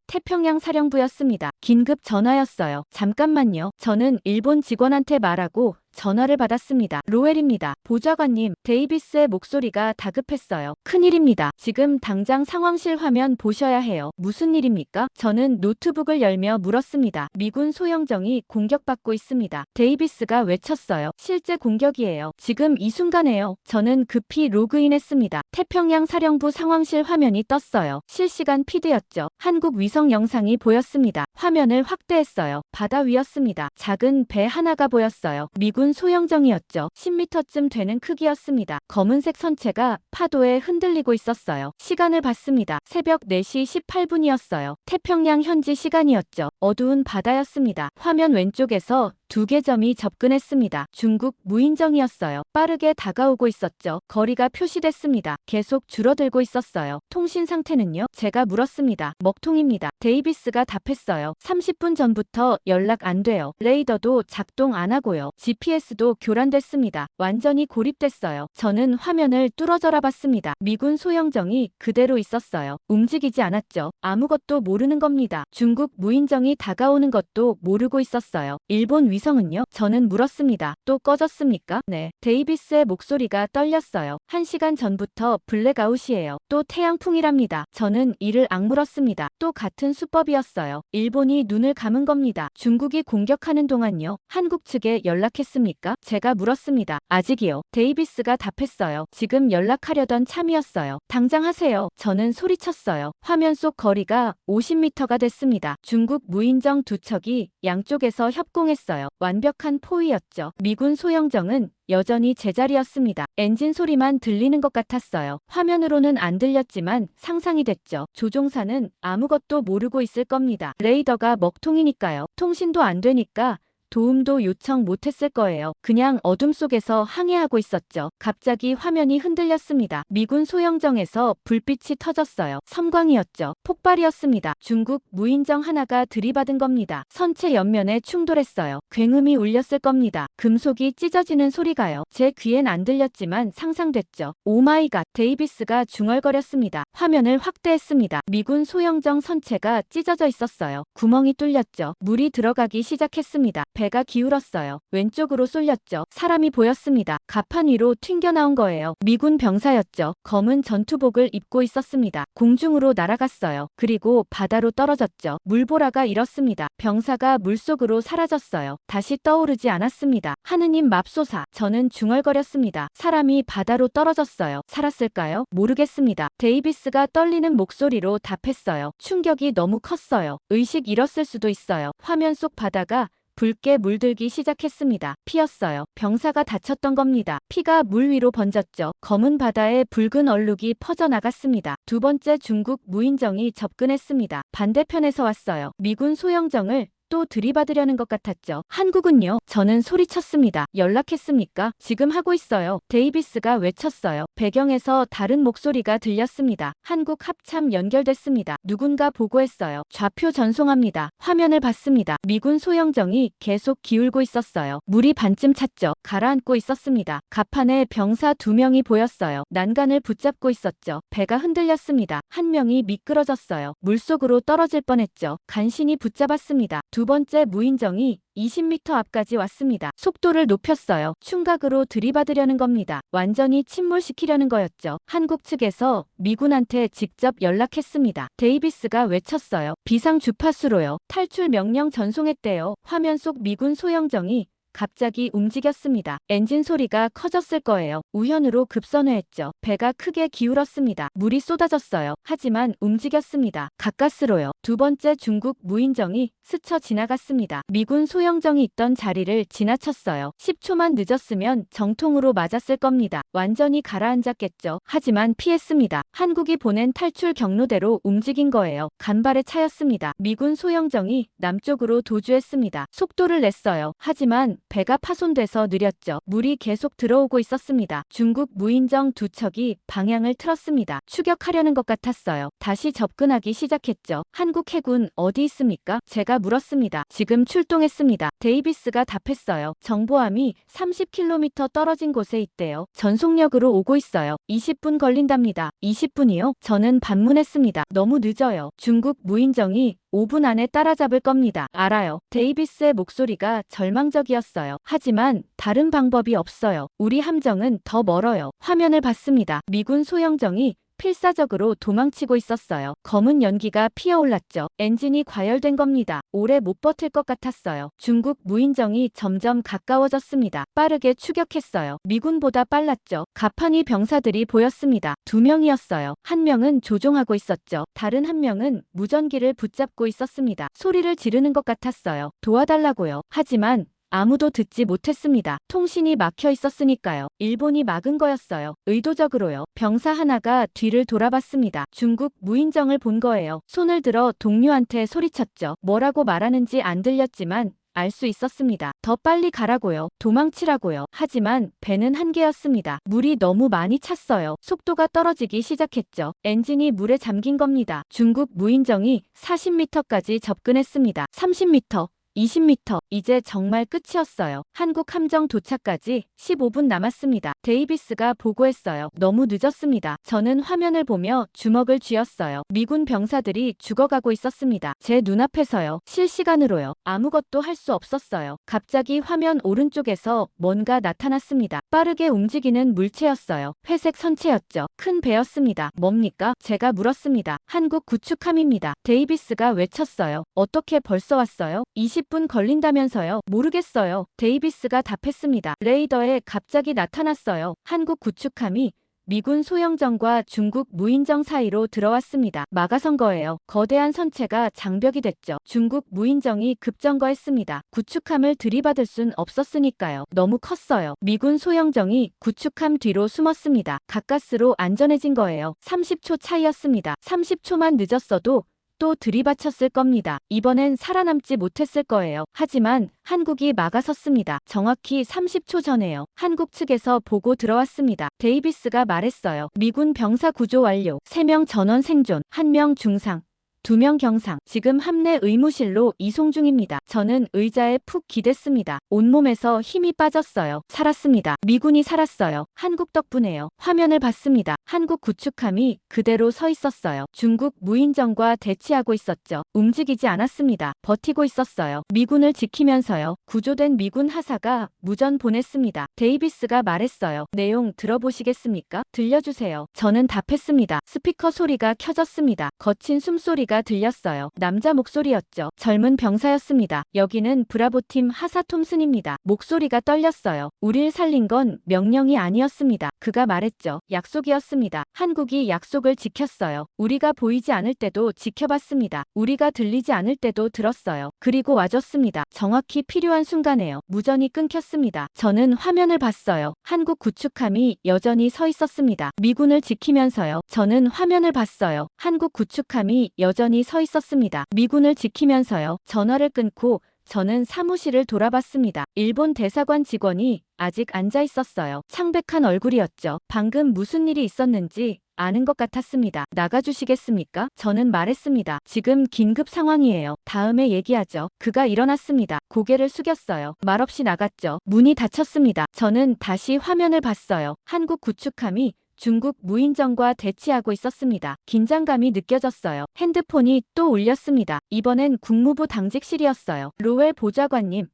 태평양 사령부였습니다. 긴급 전화였어요. 잠깐만요. 저는 일본 직원한테 말하고 전화를 받았습니다. 로엘입니다. 보좌관님, 데이비스의 목소리가 다급했어요. 큰일입니다. 지금 당장 상황실 화면 보셔야 해요. 무슨 일입니까? 저는 노트북을 열며 물었습니다. 미군 소형정이 공격받고 있습니다. 데이비스가 외쳤어요. 실제 공격이에요. 지금 이 순간에요. 저는 급히 로그인했습니다. 태평양 사령부 상황실 화면이 떴어요. 실시간 피드였죠. 한국 위성 영상이 보였습니다. 화면을 확대했어요. 바다 위였습니다. 작은 배 하나가 보였어요. 미군 소형정이었죠. 10m쯤 되는 크기였습니다. 검은색 선체가 파도에 흔들리고 있었어요. 시간을 봤습니다. 새벽 4시 18분이었어요. 태평양 현지 시간이었죠. 어두운 바다였습니다. 화면 왼쪽에서 2개 점이 접근했습니다. 중국 무인정이었어요. 빠르게 다가오고 있었죠. 거리가 표시됐습니다. 계속 줄어들고 있었어요. 통신 상태는요? 제가 물었습니다. 먹통입니다. 데이비스가 답했어요. 30분 전부터 연락 안 돼요. 레이더도 작동 안 하고요. GPS도 교란됐습니다. 완전히 고립됐어요. 저는 화면을 뚫어져라 봤습니다. 미군 소형정이 그대로 있었어요. 움직이지 않았죠. 아무것도 모르는 겁니다. 중국 무인정이 다가오는 것도 모르고 있었어요. 일본 위성은요? 저는 물었습니다. 또 꺼졌습니까? 네. 데이비스의 목소리가 떨렸어요. 1시간 전부터 블랙아웃이에요. 또 태양풍이랍니다. 저는 이를 악물었습니다. 또 같은 수법이었어요. 일본이 눈을 감은 겁니다. 중국이 공격하는 동안요? 한국 측에 연락했습니까? 제가 물었습니다. 아직이요. 데이비스가 답했어요. 지금 연락하려던 참이었어요. 당장 하세요. 저는 소리쳤어요. 화면 속 거리가 50m가 됐습니다. 중국 무인정 2척이 양쪽에서 협공했어요. 완벽한 포위였죠. 미군 소형정은 여전히 제자리였습니다. 엔진 소리만 들리는 것 같았어요. 화면으로는 안 들렸지만 상상이 됐죠. 조종사는 아무것도 모르고 있을 겁니다. 레이더가 먹통이니까요. 통신도 안 되니까 도움도 요청 못했을 거예요. 그냥 어둠 속에서 항해하고 있었죠. 갑자기 화면이 흔들렸습니다. 미군 소형정에서 불빛이 터졌어요. 섬광이었죠. 폭발이었습니다. 중국 무인정 하나가 들이받은 겁니다. 선체 옆면에 충돌했어요. 굉음이 울렸을 겁니다. 금속이 찢어지는 소리가요. 제 귀엔 안 들렸지만 상상됐죠. 오마이갓, 데이비스가 중얼거렸습니다. 화면을 확대했습니다. 미군 소형정 선체가 찢어져 있었어요. 구멍이 뚫렸죠. 물이 들어가기 시작했습니다. 배가 기울었어요. 왼쪽으로 쏠렸죠. 사람이 보였습니다. 갑판 위로 튕겨나온 거예요. 미군 병사였죠. 검은 전투복을 입고 있었습니다. 공중으로 날아갔어요. 그리고 바다로 떨어졌죠. 물보라가 일었습니다. 병사가 물속으로 사라졌어요. 다시 떠오르지 않았습니다. 하느님 맙소사. 저는 중얼거렸습니다. 사람이 바다로 떨어졌어요. 살았을까요? 모르겠습니다. 데이비스가 떨리는 목소리로 답했어요. 충격이 너무 컸어요. 의식 잃었을 수도 있어요. 화면 속 바다가 붉게 물들기 시작했습니다. 피였어요. 병사가 다쳤던 겁니다. 피가 물 위로 번졌죠. 검은 바다에 붉은 얼룩이 퍼져나갔습니다. 두 번째 중국 무인정이 접근했습니다. 반대편에서 왔어요. 미군 소형정을 또 들이받으려는 것 같았죠. 한국은요? 저는 소리쳤습니다. 연락했습니까? 지금 하고 있어요. 데이비스가 외쳤어요. 배경에서 다른 목소리가 들렸습니다. 한국 합참 연결됐습니다. 누군가 보고했어요. 좌표 전송합니다. 화면을 봤습니다. 미군 소형정이 계속 기울고 있었어요. 물이 반쯤 찼죠. 가라앉고 있었습니다. 갑판에 병사 2명이 보였어요. 난간을 붙잡고 있었죠. 배가 흔들렸습니다. 한 명이 미끄러졌어요. 물속으로 떨어질 뻔했죠. 간신히 붙잡았습니다. 두 번째 무인정이 20m 앞까지 왔습니다. 속도를 높였어요. 충각으로 들이받으려는 겁니다. 완전히 침몰시키려는 거였죠. 한국 측에서 미군한테 직접 연락했습니다. 데이비스가 외쳤어요. 비상 주파수로요. 탈출 명령 전송했대요. 화면 속 미군 소형정이 갑자기 움직였습니다. 엔진 소리가 커졌을 거예요. 우연으로 급선회했죠. 배가 크게 기울었습니다. 물이 쏟아졌어요. 하지만 움직였습니다. 가까스로요. 두 번째 중국 무인정이 스쳐 지나갔습니다. 미군 소형정이 있던 자리를 지나쳤어요. 10초만 늦었으면 정통으로 맞았을 겁니다. 완전히 가라앉았겠죠. 하지만 피했습니다. 한국이 보낸 탈출 경로대로 움직인 거예요. 간발의 차였습니다. 미군 소형정이 남쪽으로 도주했습니다. 속도를 냈어요. 하지만 배가 파손돼서 느렸죠. 물이 계속 들어오고 있었습니다. 중국 무인정 두 척이 방향을 틀었습니다. 추격하려는 것 같았어요. 다시 접근하기 시작했죠. 한국 해군 어디 있습니까? 제가 물었습니다. 지금 출동했습니다. 데이비스가 답했어요. 정보함이 30km 떨어진 곳에 있대요. 전속력으로 오고 있어요. 20분 걸린답니다. 20분이요? 저는 반문했습니다. 너무 늦어요. 중국 무인정이 5분 안에 따라잡을 겁니다. 알아요. 데이비스의 목소리가 절망적이었어요. 하지만 다른 방법이 없어요. 우리 함정은 더 멀어요. 화면을 봤습니다. 미군 소형정이 필사적으로 도망치고 있었어요. 검은 연기가 피어올랐죠. 엔진이 과열된 겁니다. 오래 못 버틸 것 같았어요. 중국 무인정이 점점 가까워졌습니다. 빠르게 추격했어요. 미군보다 빨랐죠. 가판이 병사들이 보였습니다. 2명이었어요. 한 명은 조종하고 있었죠. 다른 한 명은 무전기를 붙잡고 있었습니다. 소리를 지르는 것 같았어요. 도와달라고요. 하지만 아무도 듣지 못했습니다. 통신이 막혀 있었으니까요. 일본이 막은 거였어요. 의도적으로요. 병사 하나가 뒤를 돌아봤습니다. 중국 무인정을 본 거예요. 손을 들어 동료한테 소리쳤죠. 뭐라고 말하는지 안 들렸지만 알 수 있었습니다. 더 빨리 가라고요. 도망치라고요. 하지만 배는 한계였습니다. 물이 너무 많이 찼어요. 속도가 떨어지기 시작했죠. 엔진이 물에 잠긴 겁니다. 중국 무인정이 40m까지 접근했습니다. 30m. 20m. 이제 정말 끝이었어요. 한국 함정 도착까지 15분 남았습니다. 데이비스가 보고했어요. 너무 늦었습니다. 저는 화면을 보며 주먹을 쥐었어요. 미군 병사들이 죽어가고 있었습니다. 제 눈앞에서요. 실시간으로요. 아무것도 할 수 없었어요. 갑자기 화면 오른쪽에서 뭔가 나타났습니다. 빠르게 움직이는 물체였어요. 회색 선체였죠. 큰 배였습니다. 뭡니까? 제가 물었습니다. 한국 구축함입니다. 데이비스가 외쳤어요. 어떻게 벌써 왔어요? 20분 걸린다면서요? 모르겠어요. 데이비스가 답했습니다. 레이더에 갑자기 나타났어요. 한국 구축함이 미군 소형정과 중국 무인정 사이로 들어왔습니다. 막아선 거예요. 거대한 선체가 장벽이 됐죠. 중국 무인정이 급정거했습니다. 구축함을 들이받을 순 없었으니까요. 너무 컸어요. 미군 소형정이 구축함 뒤로 숨었습니다. 가까스로 안전해진 거예요. 30초 차이였습니다. 30초만 늦었어도 또 들이받쳤을 겁니다. 이번엔 살아남지 못했을 거예요. 하지만 한국이 막아섰습니다. 정확히 30초 전에요. 한국 측에서 보고 들어왔습니다. 데이비스가 말했어요. 미군 병사 구조 완료. 3명 전원 생존, 1명 중상. 2명 경상. 지금 함내 의무실로 이송 중입니다. 저는 의자에 푹 기댔습니다. 온몸에서 힘이 빠졌어요. 살았습니다. 미군이 살았어요. 한국 덕분에요. 화면을 봤습니다. 한국 구축함이 그대로 서 있었어요. 중국 무인정과 대치하고 있었죠. 움직이지 않았습니다. 버티고 있었어요. 미군을 지키면서요. 구조된 미군 하사가 무전 보냈습니다. 데이비스가 말했어요. 내용 들어보시겠습니까? 들려주세요. 저는 답했습니다. 스피커 소리가 켜졌습니다. 거친 숨소리가 들렸어요. 남자 목소리였죠. 젊은 병사였습니다. 여기는 브라보팀 하사 톰슨입니다. 목소리가 떨렸어요. 우릴 살린 건 명령이 아니었습니다. 그가 말했죠. 약속이었습니다. 한국이 약속을 지켰어요. 우리가 보이지 않을 때도 지켜봤습니다. 우리가 들리지 않을 때도 들었어요. 그리고 와줬습니다. 정확히 필요한 순간에요. 무전이 끊겼습니다. 저는 화면을 봤어요. 한국 구축함이 여전히 서 있었습니다. 미군을 지키면서요. 저는 화면을 봤어요. 한국 구축함이 여전히 서 있었습니다. 미군을 지키면서요. 전화를 끊고 저는 사무실을 돌아봤습니다. 일본 대사관 직원이 아직 앉아 있었어요. 창백한 얼굴이었죠. 방금 무슨 일이 있었는지 아는 것 같았습니다. 나가주시겠습니까? 저는 말했습니다. 지금 긴급 상황이에요. 다음에 얘기하죠. 그가 일어났습니다. 고개를 숙였어요. 말없이 나갔죠. 문이 닫혔습니다. 저는 다시 화면을 봤어요. 한국 구축함이 중국 무인정과 대치하고 있었습니다. 긴장감이 느껴졌어요. 핸드폰이 또 울렸습니다. 이번엔 국무부 당직실이었어요. 로웰 보좌관님,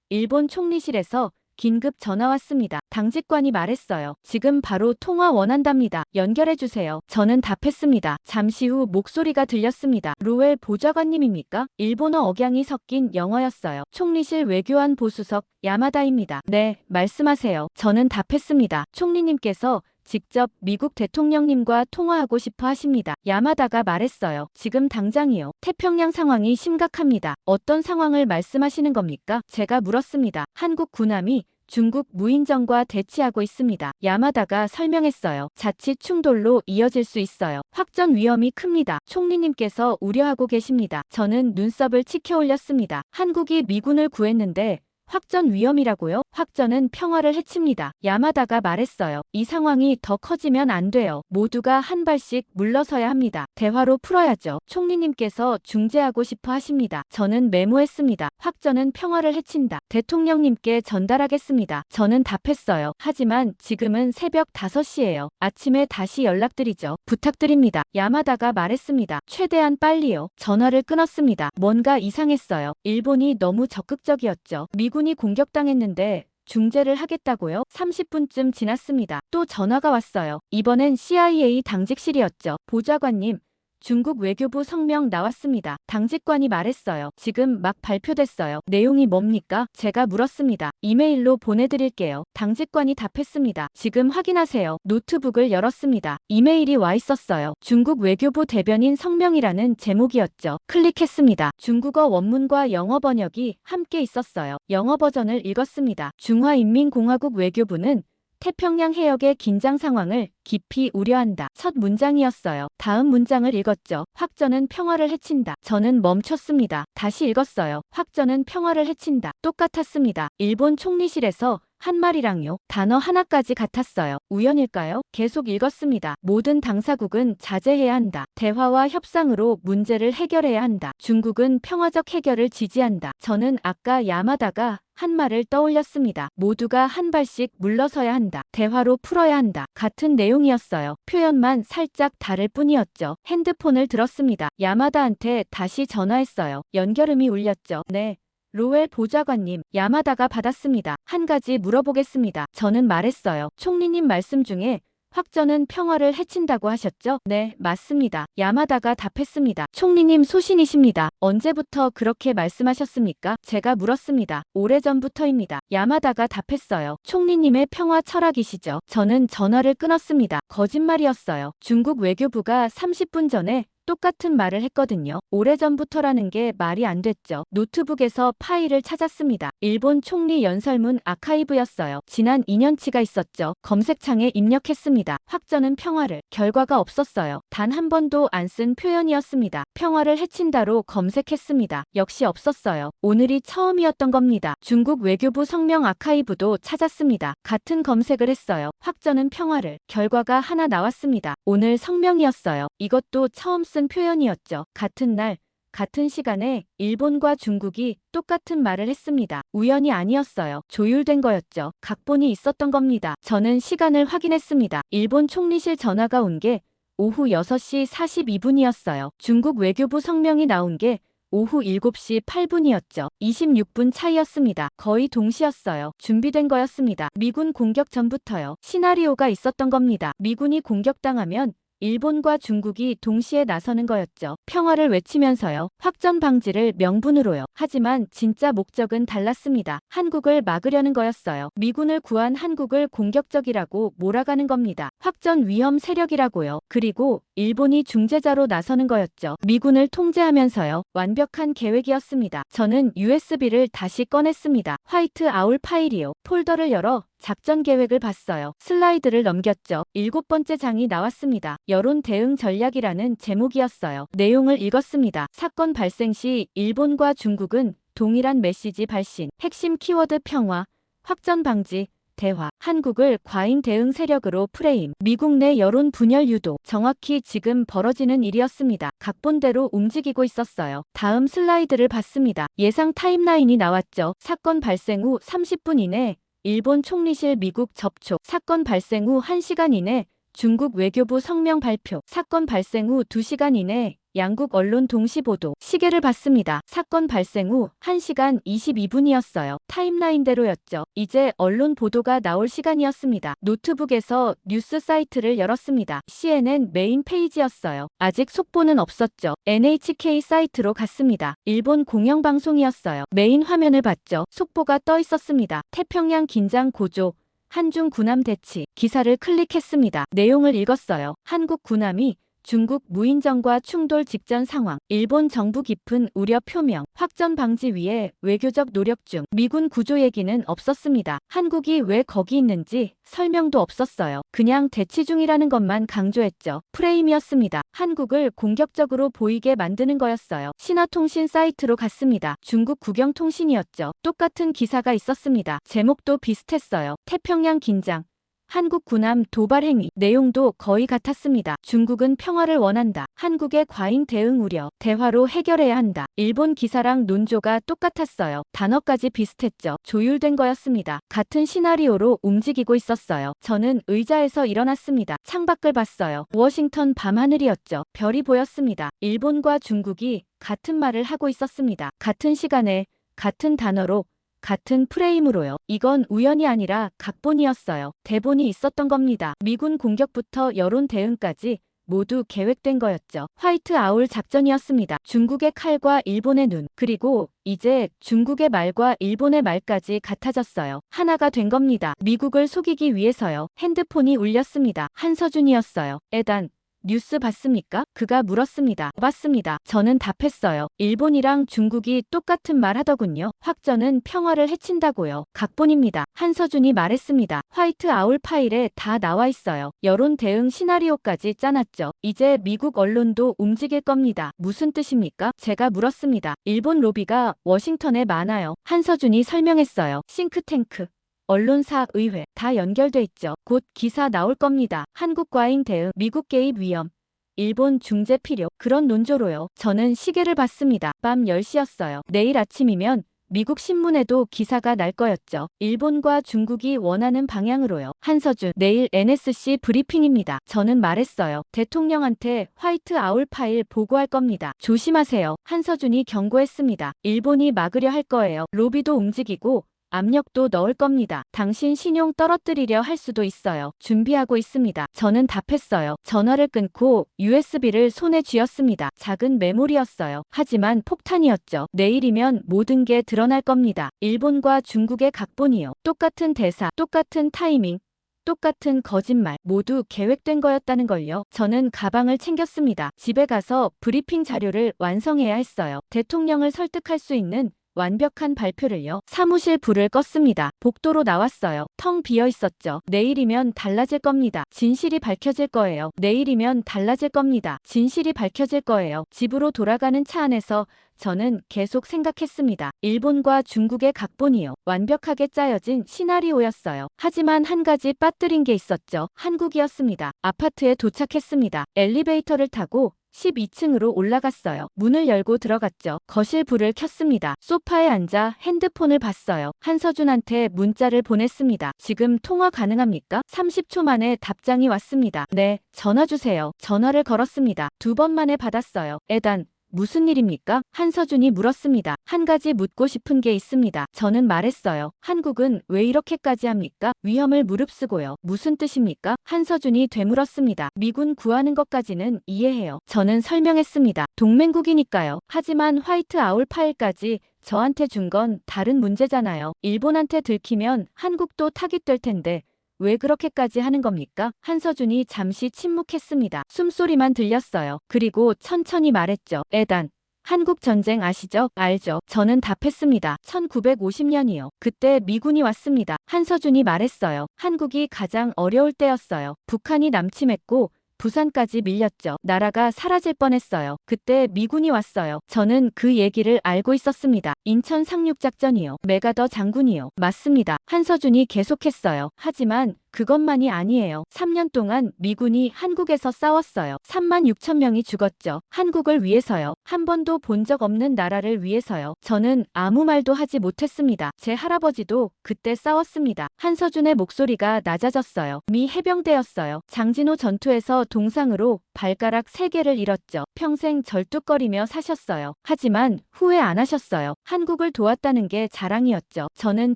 일본 총리실에서 긴급 전화 왔습니다. 당직관이 말했어요. 지금 바로 통화 원한답니다. 연결해주세요. 저는 답했습니다. 잠시 후 목소리가 들렸습니다. 로웰 보좌관님입니까? 일본어 억양이 섞인 영어였어요. 총리실 외교안 보수석 야마다입니다. 네, 말씀하세요. 저는 답했습니다. 총리님께서 직접 미국 대통령님과 통화하고 싶어 하십니다. 야마다가 말했어요. 지금 당장이요. 태평양 상황이 심각합니다. 어떤 상황을 말씀하시는 겁니까? 제가 물었습니다. 한국 군함이 중국 무인정과 대치하고 있습니다. 야마다가 설명했어요. 자칫 충돌로 이어질 수 있어요. 확전 위험이 큽니다. 총리님께서 우려하고 계십니다. 저는 눈썹을 치켜 올렸습니다. 한국이 미군을 구했는데 확전 위험이라고요? 확전은 평화를 해칩니다. 야마다가 말했어요. 이 상황이 더 커지면 안 돼요. 모두가 한 발씩 물러서야 합니다. 대화로 풀어야죠. 총리님께서 중재하고 싶어 하십니다. 저는 메모했습니다. 확전은 평화를 해친다. 대통령님께 전달하겠습니다. 저는 답했어요. 하지만 지금은 새벽 5시예요. 아침에 다시 연락드리죠. 부탁드립니다. 야마다가 말했습니다. 최대한 빨리요. 전화를 끊었습니다. 뭔가 이상했어요. 일본이 너무 적극적이었죠. 미군이 공격당했는데 중재를 하겠다고요? 30분쯤 지났습니다. 또 전화가 왔어요. 이번엔 CIA 당직실이었죠. 보좌관님, 중국 외교부 성명 나왔습니다. 당직관이 말했어요. 지금 막 발표됐어요. 내용이 뭡니까? 제가 물었습니다. 이메일로 보내드릴게요. 당직관이 답했습니다. 지금 확인하세요. 노트북을 열었습니다. 이메일이 와 있었어요. 중국 외교부 대변인 성명이라는 제목이었죠. 클릭했습니다. 중국어 원문과 영어 번역이 함께 있었어요. 영어 버전을 읽었습니다. 중화인민공화국 외교부는 태평양 해역의 긴장 상황을 깊이 우려한다. 첫 문장이었어요. 다음 문장을 읽었죠. 확전은 평화를 해친다. 저는 멈췄습니다. 다시 읽었어요. 확전은 평화를 해친다. 똑같았습니다. 일본 총리실에서 한 말이랑요. 단어 하나까지 같았어요. 우연일까요? 계속 읽었습니다. 모든 당사국은 자제해야 한다. 대화와 협상으로 문제를 해결해야 한다. 중국은 평화적 해결을 지지한다. 저는 아까 야마다가 한 말을 떠올렸습니다. 모두가 한 발씩 물러서야 한다. 대화로 풀어야 한다. 같은 내용이었어요. 표현만 살짝 다를 뿐이었죠. 핸드폰을 들었습니다. 야마다한테 다시 전화했어요. 연결음이 울렸죠. 네. 로웰 보좌관님, 야마다가 받았습니다. 한 가지 물어보겠습니다. 저는 말했어요. 총리님 말씀 중에 확전은 평화를 해친다고 하셨죠? 네, 맞습니다. 야마다가 답했습니다. 총리님 소신이십니다. 언제부터 그렇게 말씀하셨습니까? 제가 물었습니다. 오래전부터입니다. 야마다가 답했어요. 총리님의 평화 철학이시죠? 저는 전화를 끊었습니다. 거짓말이었어요. 중국 외교부가 30분 전에 똑같은 말을 했거든요. 오래전부터라는 게 말이 안 됐죠. 노트북에서 파일을 찾았습니다. 일본 총리 연설문 아카이브였어요. 지난 2년치가 있었죠. 검색창에 입력했습니다. 확전은 평화를. 결과가 없었어요. 단 한 번도 안 쓴 표현이었습니다. 평화를 해친다로 검색했습니다. 역시 없었어요. 오늘이 처음이었던 겁니다. 중국 외교부 성명 아카이브도 찾았습니다. 같은 검색을 했어요. 확전은 평화를. 결과가 하나 나왔습니다. 오늘 성명이었어요. 이것도 처음 쓴 표현이었죠. 같은 날, 같은 시간에 일본과 중국이 똑같은 말을 했습니다. 우연이 아니었어요. 조율된 거였죠. 각본이 있었던 겁니다. 저는 시간을 확인했습니다. 일본 총리실 전화가 온 게 오후 6시 42분이었어요. 중국 외교부 성명이 나온 게 오후 7시 8분이었죠. 26분 차이였습니다. 거의 동시였어요. 준비된 거였습니다. 미군 공격 전부터요. 시나리오가 있었던 겁니다. 미군이 공격당하면 일본과 중국이 동시에 나서는 거였죠. 평화를 외치면서요. 확전 방지를 명분으로요. 하지만 진짜 목적은 달랐습니다. 한국을 막으려는 거였어요. 미군을 구한 한국을 공격적이라고 몰아가는 겁니다. 확전 위험 세력이라고요. 그리고 일본이 중재자로 나서는 거였죠. 미군을 통제하면서요. 완벽한 계획이었습니다. 저는 USB를 다시 꺼냈습니다. 화이트 아울 파일이요. 폴더를 열어 작전 계획을 봤어요. 슬라이드를 넘겼죠. 7번째 장이 나왔습니다. 여론 대응 전략이라는 제목이었어요. 내용을 읽었습니다. 사건 발생 시 일본과 중국은 동일한 메시지 발신, 핵심 키워드 평화, 확전 방지, 대화, 한국을 과잉 대응 세력으로 프레임, 미국 내 여론 분열 유도, 정확히 지금 벌어지는 일이었습니다. 각본대로 움직이고 있었어요. 다음 슬라이드를 봤습니다. 예상 타임라인이 나왔죠. 사건 발생 후 30분 이내 일본 총리실 미국 접촉, 사건 발생 후 1시간 이내 중국 외교부 성명 발표, 사건 발생 후 2시간 이내 양국 언론 동시 보도, 시계를 봤습니다. 사건 발생 후 1시간 22분이었어요. 타임라인대로였죠. 이제 언론 보도가 나올 시간이었습니다. 노트북에서 뉴스 사이트를 열었습니다. CNN 메인 페이지였어요. 아직 속보는 없었죠. NHK 사이트로 갔습니다. 일본 공영방송이었어요. 메인 화면을 봤죠. 속보가 떠 있었습니다. 태평양 긴장 고조, 한중 군함 대치. 기사를 클릭했습니다. 내용을 읽었어요. 한국 군함이 중국 무인정과 충돌 직전 상황. 일본 정부 깊은 우려 표명. 확전 방지 위해 외교적 노력 중. 미군 구조 얘기는 없었습니다. 한국이 왜 거기 있는지 설명도 없었어요. 그냥 대치 중이라는 것만 강조했죠. 프레임이었습니다. 한국을 공격적으로 보이게 만드는 거였어요. 신화통신 사이트로 갔습니다. 중국 국영통신이었죠. 똑같은 기사가 있었습니다. 제목도 비슷했어요. 태평양 긴장. 한국 군함 도발 행위. 내용도 거의 같았습니다. 중국은 평화를 원한다. 한국의 과잉 대응 우려. 대화로 해결해야 한다. 일본 기사랑 논조가 똑같았어요. 단어까지 비슷했죠. 조율된 거였습니다. 같은 시나리오로 움직이고 있었어요. 저는 의자에서 일어났습니다. 창밖을 봤어요. 워싱턴 밤하늘이었죠. 별이 보였습니다. 일본과 중국이 같은 말을 하고 있었습니다. 같은 시간에, 같은 단어로, 같은 프레임으로요. 이건 우연이 아니라 각본이었어요. 대본이 있었던 겁니다. 미군 공격부터 여론 대응까지 모두 계획된 거였죠. 화이트 아울 작전이었습니다. 중국의 칼과 일본의 눈, 그리고 이제 중국의 말과 일본의 말까지 같아졌어요. 하나가 된 겁니다. 미국을 속이기 위해서요. 핸드폰이 울렸습니다. 한서준이었어요. 에단. 뉴스 봤습니까? 그가 물었습니다. 봤습니다. 저는 답했어요. 일본이랑 중국이 똑같은 말 하더군요. 확전은 평화를 해친다고요. 각본입니다. 한서준이 말했습니다. 화이트 아울 파일에 다 나와 있어요. 여론 대응 시나리오까지 짜놨죠. 이제 미국 언론도 움직일 겁니다. 무슨 뜻입니까? 제가 물었습니다. 일본 로비가 워싱턴에 많아요. 한서준이 설명했어요. 싱크탱크. 언론사, 의회 다 연결돼 있죠. 곧 기사 나올 겁니다. 한국 과잉 대응, 미국 개입 위험, 일본 중재 필요, 그런 논조로요. 저는 시계를 봤습니다. 밤 10시였어요. 내일 아침이면 미국 신문에도 기사가 날 거였죠. 일본과 중국이 원하는 방향으로요. 한서준, 내일 NSC 브리핑입니다. 저는 말했어요. 대통령한테 화이트 아울 파일 보고할 겁니다. 조심하세요. 한서준이 경고했습니다. 일본이 막으려 할 거예요. 로비도 움직이고 압력도 넣을 겁니다. 당신 신용 떨어뜨리려 할 수도 있어요. 준비하고 있습니다. 저는 답했어요. 전화를 끊고 USB를 손에 쥐었습니다. 작은 메모리였어요. 하지만 폭탄이었죠. 내일이면 모든 게 드러날 겁니다. 일본과 중국의 각본이요. 똑같은 대사, 똑같은 타이밍. 똑같은 거짓말, 모두 계획된 거였다는 걸요. 저는 가방을 챙겼습니다. 집에 가서 브리핑 자료를 완성해야 했어요. 대통령을 설득할 수 있는 완벽한 발표를요. 사무실 불을 껐습니다. 복도로 나왔어요. 텅 비어 있었죠. 내일이면 달라질 겁니다. 진실이 밝혀질 거예요. 내일이면 달라질 겁니다. 진실이 밝혀질 거예요. 집으로 돌아가는 차 안에서 저는 계속 생각했습니다. 일본과 중국의 각본이요. 완벽하게 짜여진 시나리오였어요. 하지만 한 가지 빠뜨린 게 있었죠. 한국이었습니다. 아파트에 도착했습니다. 엘리베이터를 타고 12층으로 올라갔어요. 문을 열고 들어갔죠. 거실 불을 켰습니다. 소파에 앉아 핸드폰을 봤어요. 한서준한테 문자를 보냈습니다. 지금 통화 가능합니까? 30초 만에 답장이 왔습니다. 네, 전화 주세요. 전화를 걸었습니다. 2번 만에 받았어요. 에단. 무슨 일입니까? 한서준이 물었습니다. 한 가지 묻고 싶은 게 있습니다. 저는 말했어요. 한국은 왜 이렇게까지 합니까? 위험을 무릅쓰고요. 무슨 뜻입니까? 한서준이 되물었습니다. 미군 구하는 것까지는 이해해요. 저는 설명했습니다. 동맹국이니까요. 하지만 화이트 아울 파일까지 저한테 준 건 다른 문제잖아요. 일본한테 들키면 한국도 타깃될 텐데 왜 그렇게까지 하는 겁니까? 한서준이 잠시 침묵했습니다. 숨소리만 들렸어요. 그리고 천천히 말했죠. 에단. 한국 전쟁 아시죠? 알죠. 저는 답했습니다. 1950년이요. 그때 미군이 왔습니다. 한서준이 말했어요. 한국이 가장 어려울 때였어요. 북한이 남침했고 부산까지 밀렸죠. 나라가 사라질 뻔했어요. 그때 미군이 왔어요. 저는 그 얘기를 알고 있었습니다. 인천 상륙작전이요. 메가더 장군이요. 맞습니다. 한서준이 계속했어요. 하지만 그것만이 아니에요. 3년 동안 미군이 한국에서 싸웠어요. 3만 6천 명이 죽었죠. 한국을 위해서요. 한 번도 본 적 없는 나라를 위해서요. 저는 아무 말도 하지 못했습니다. 제 할아버지도 그때 싸웠습니다. 한서준의 목소리가 낮아졌어요. 미 해병대였어요. 장진호 전투에서 동상으로 발가락 3개를 잃었죠. 평생 절뚝거리며 사셨어요. 하지만 후회 안 하셨어요. 한국을 도왔다는 게 자랑이었죠. 저는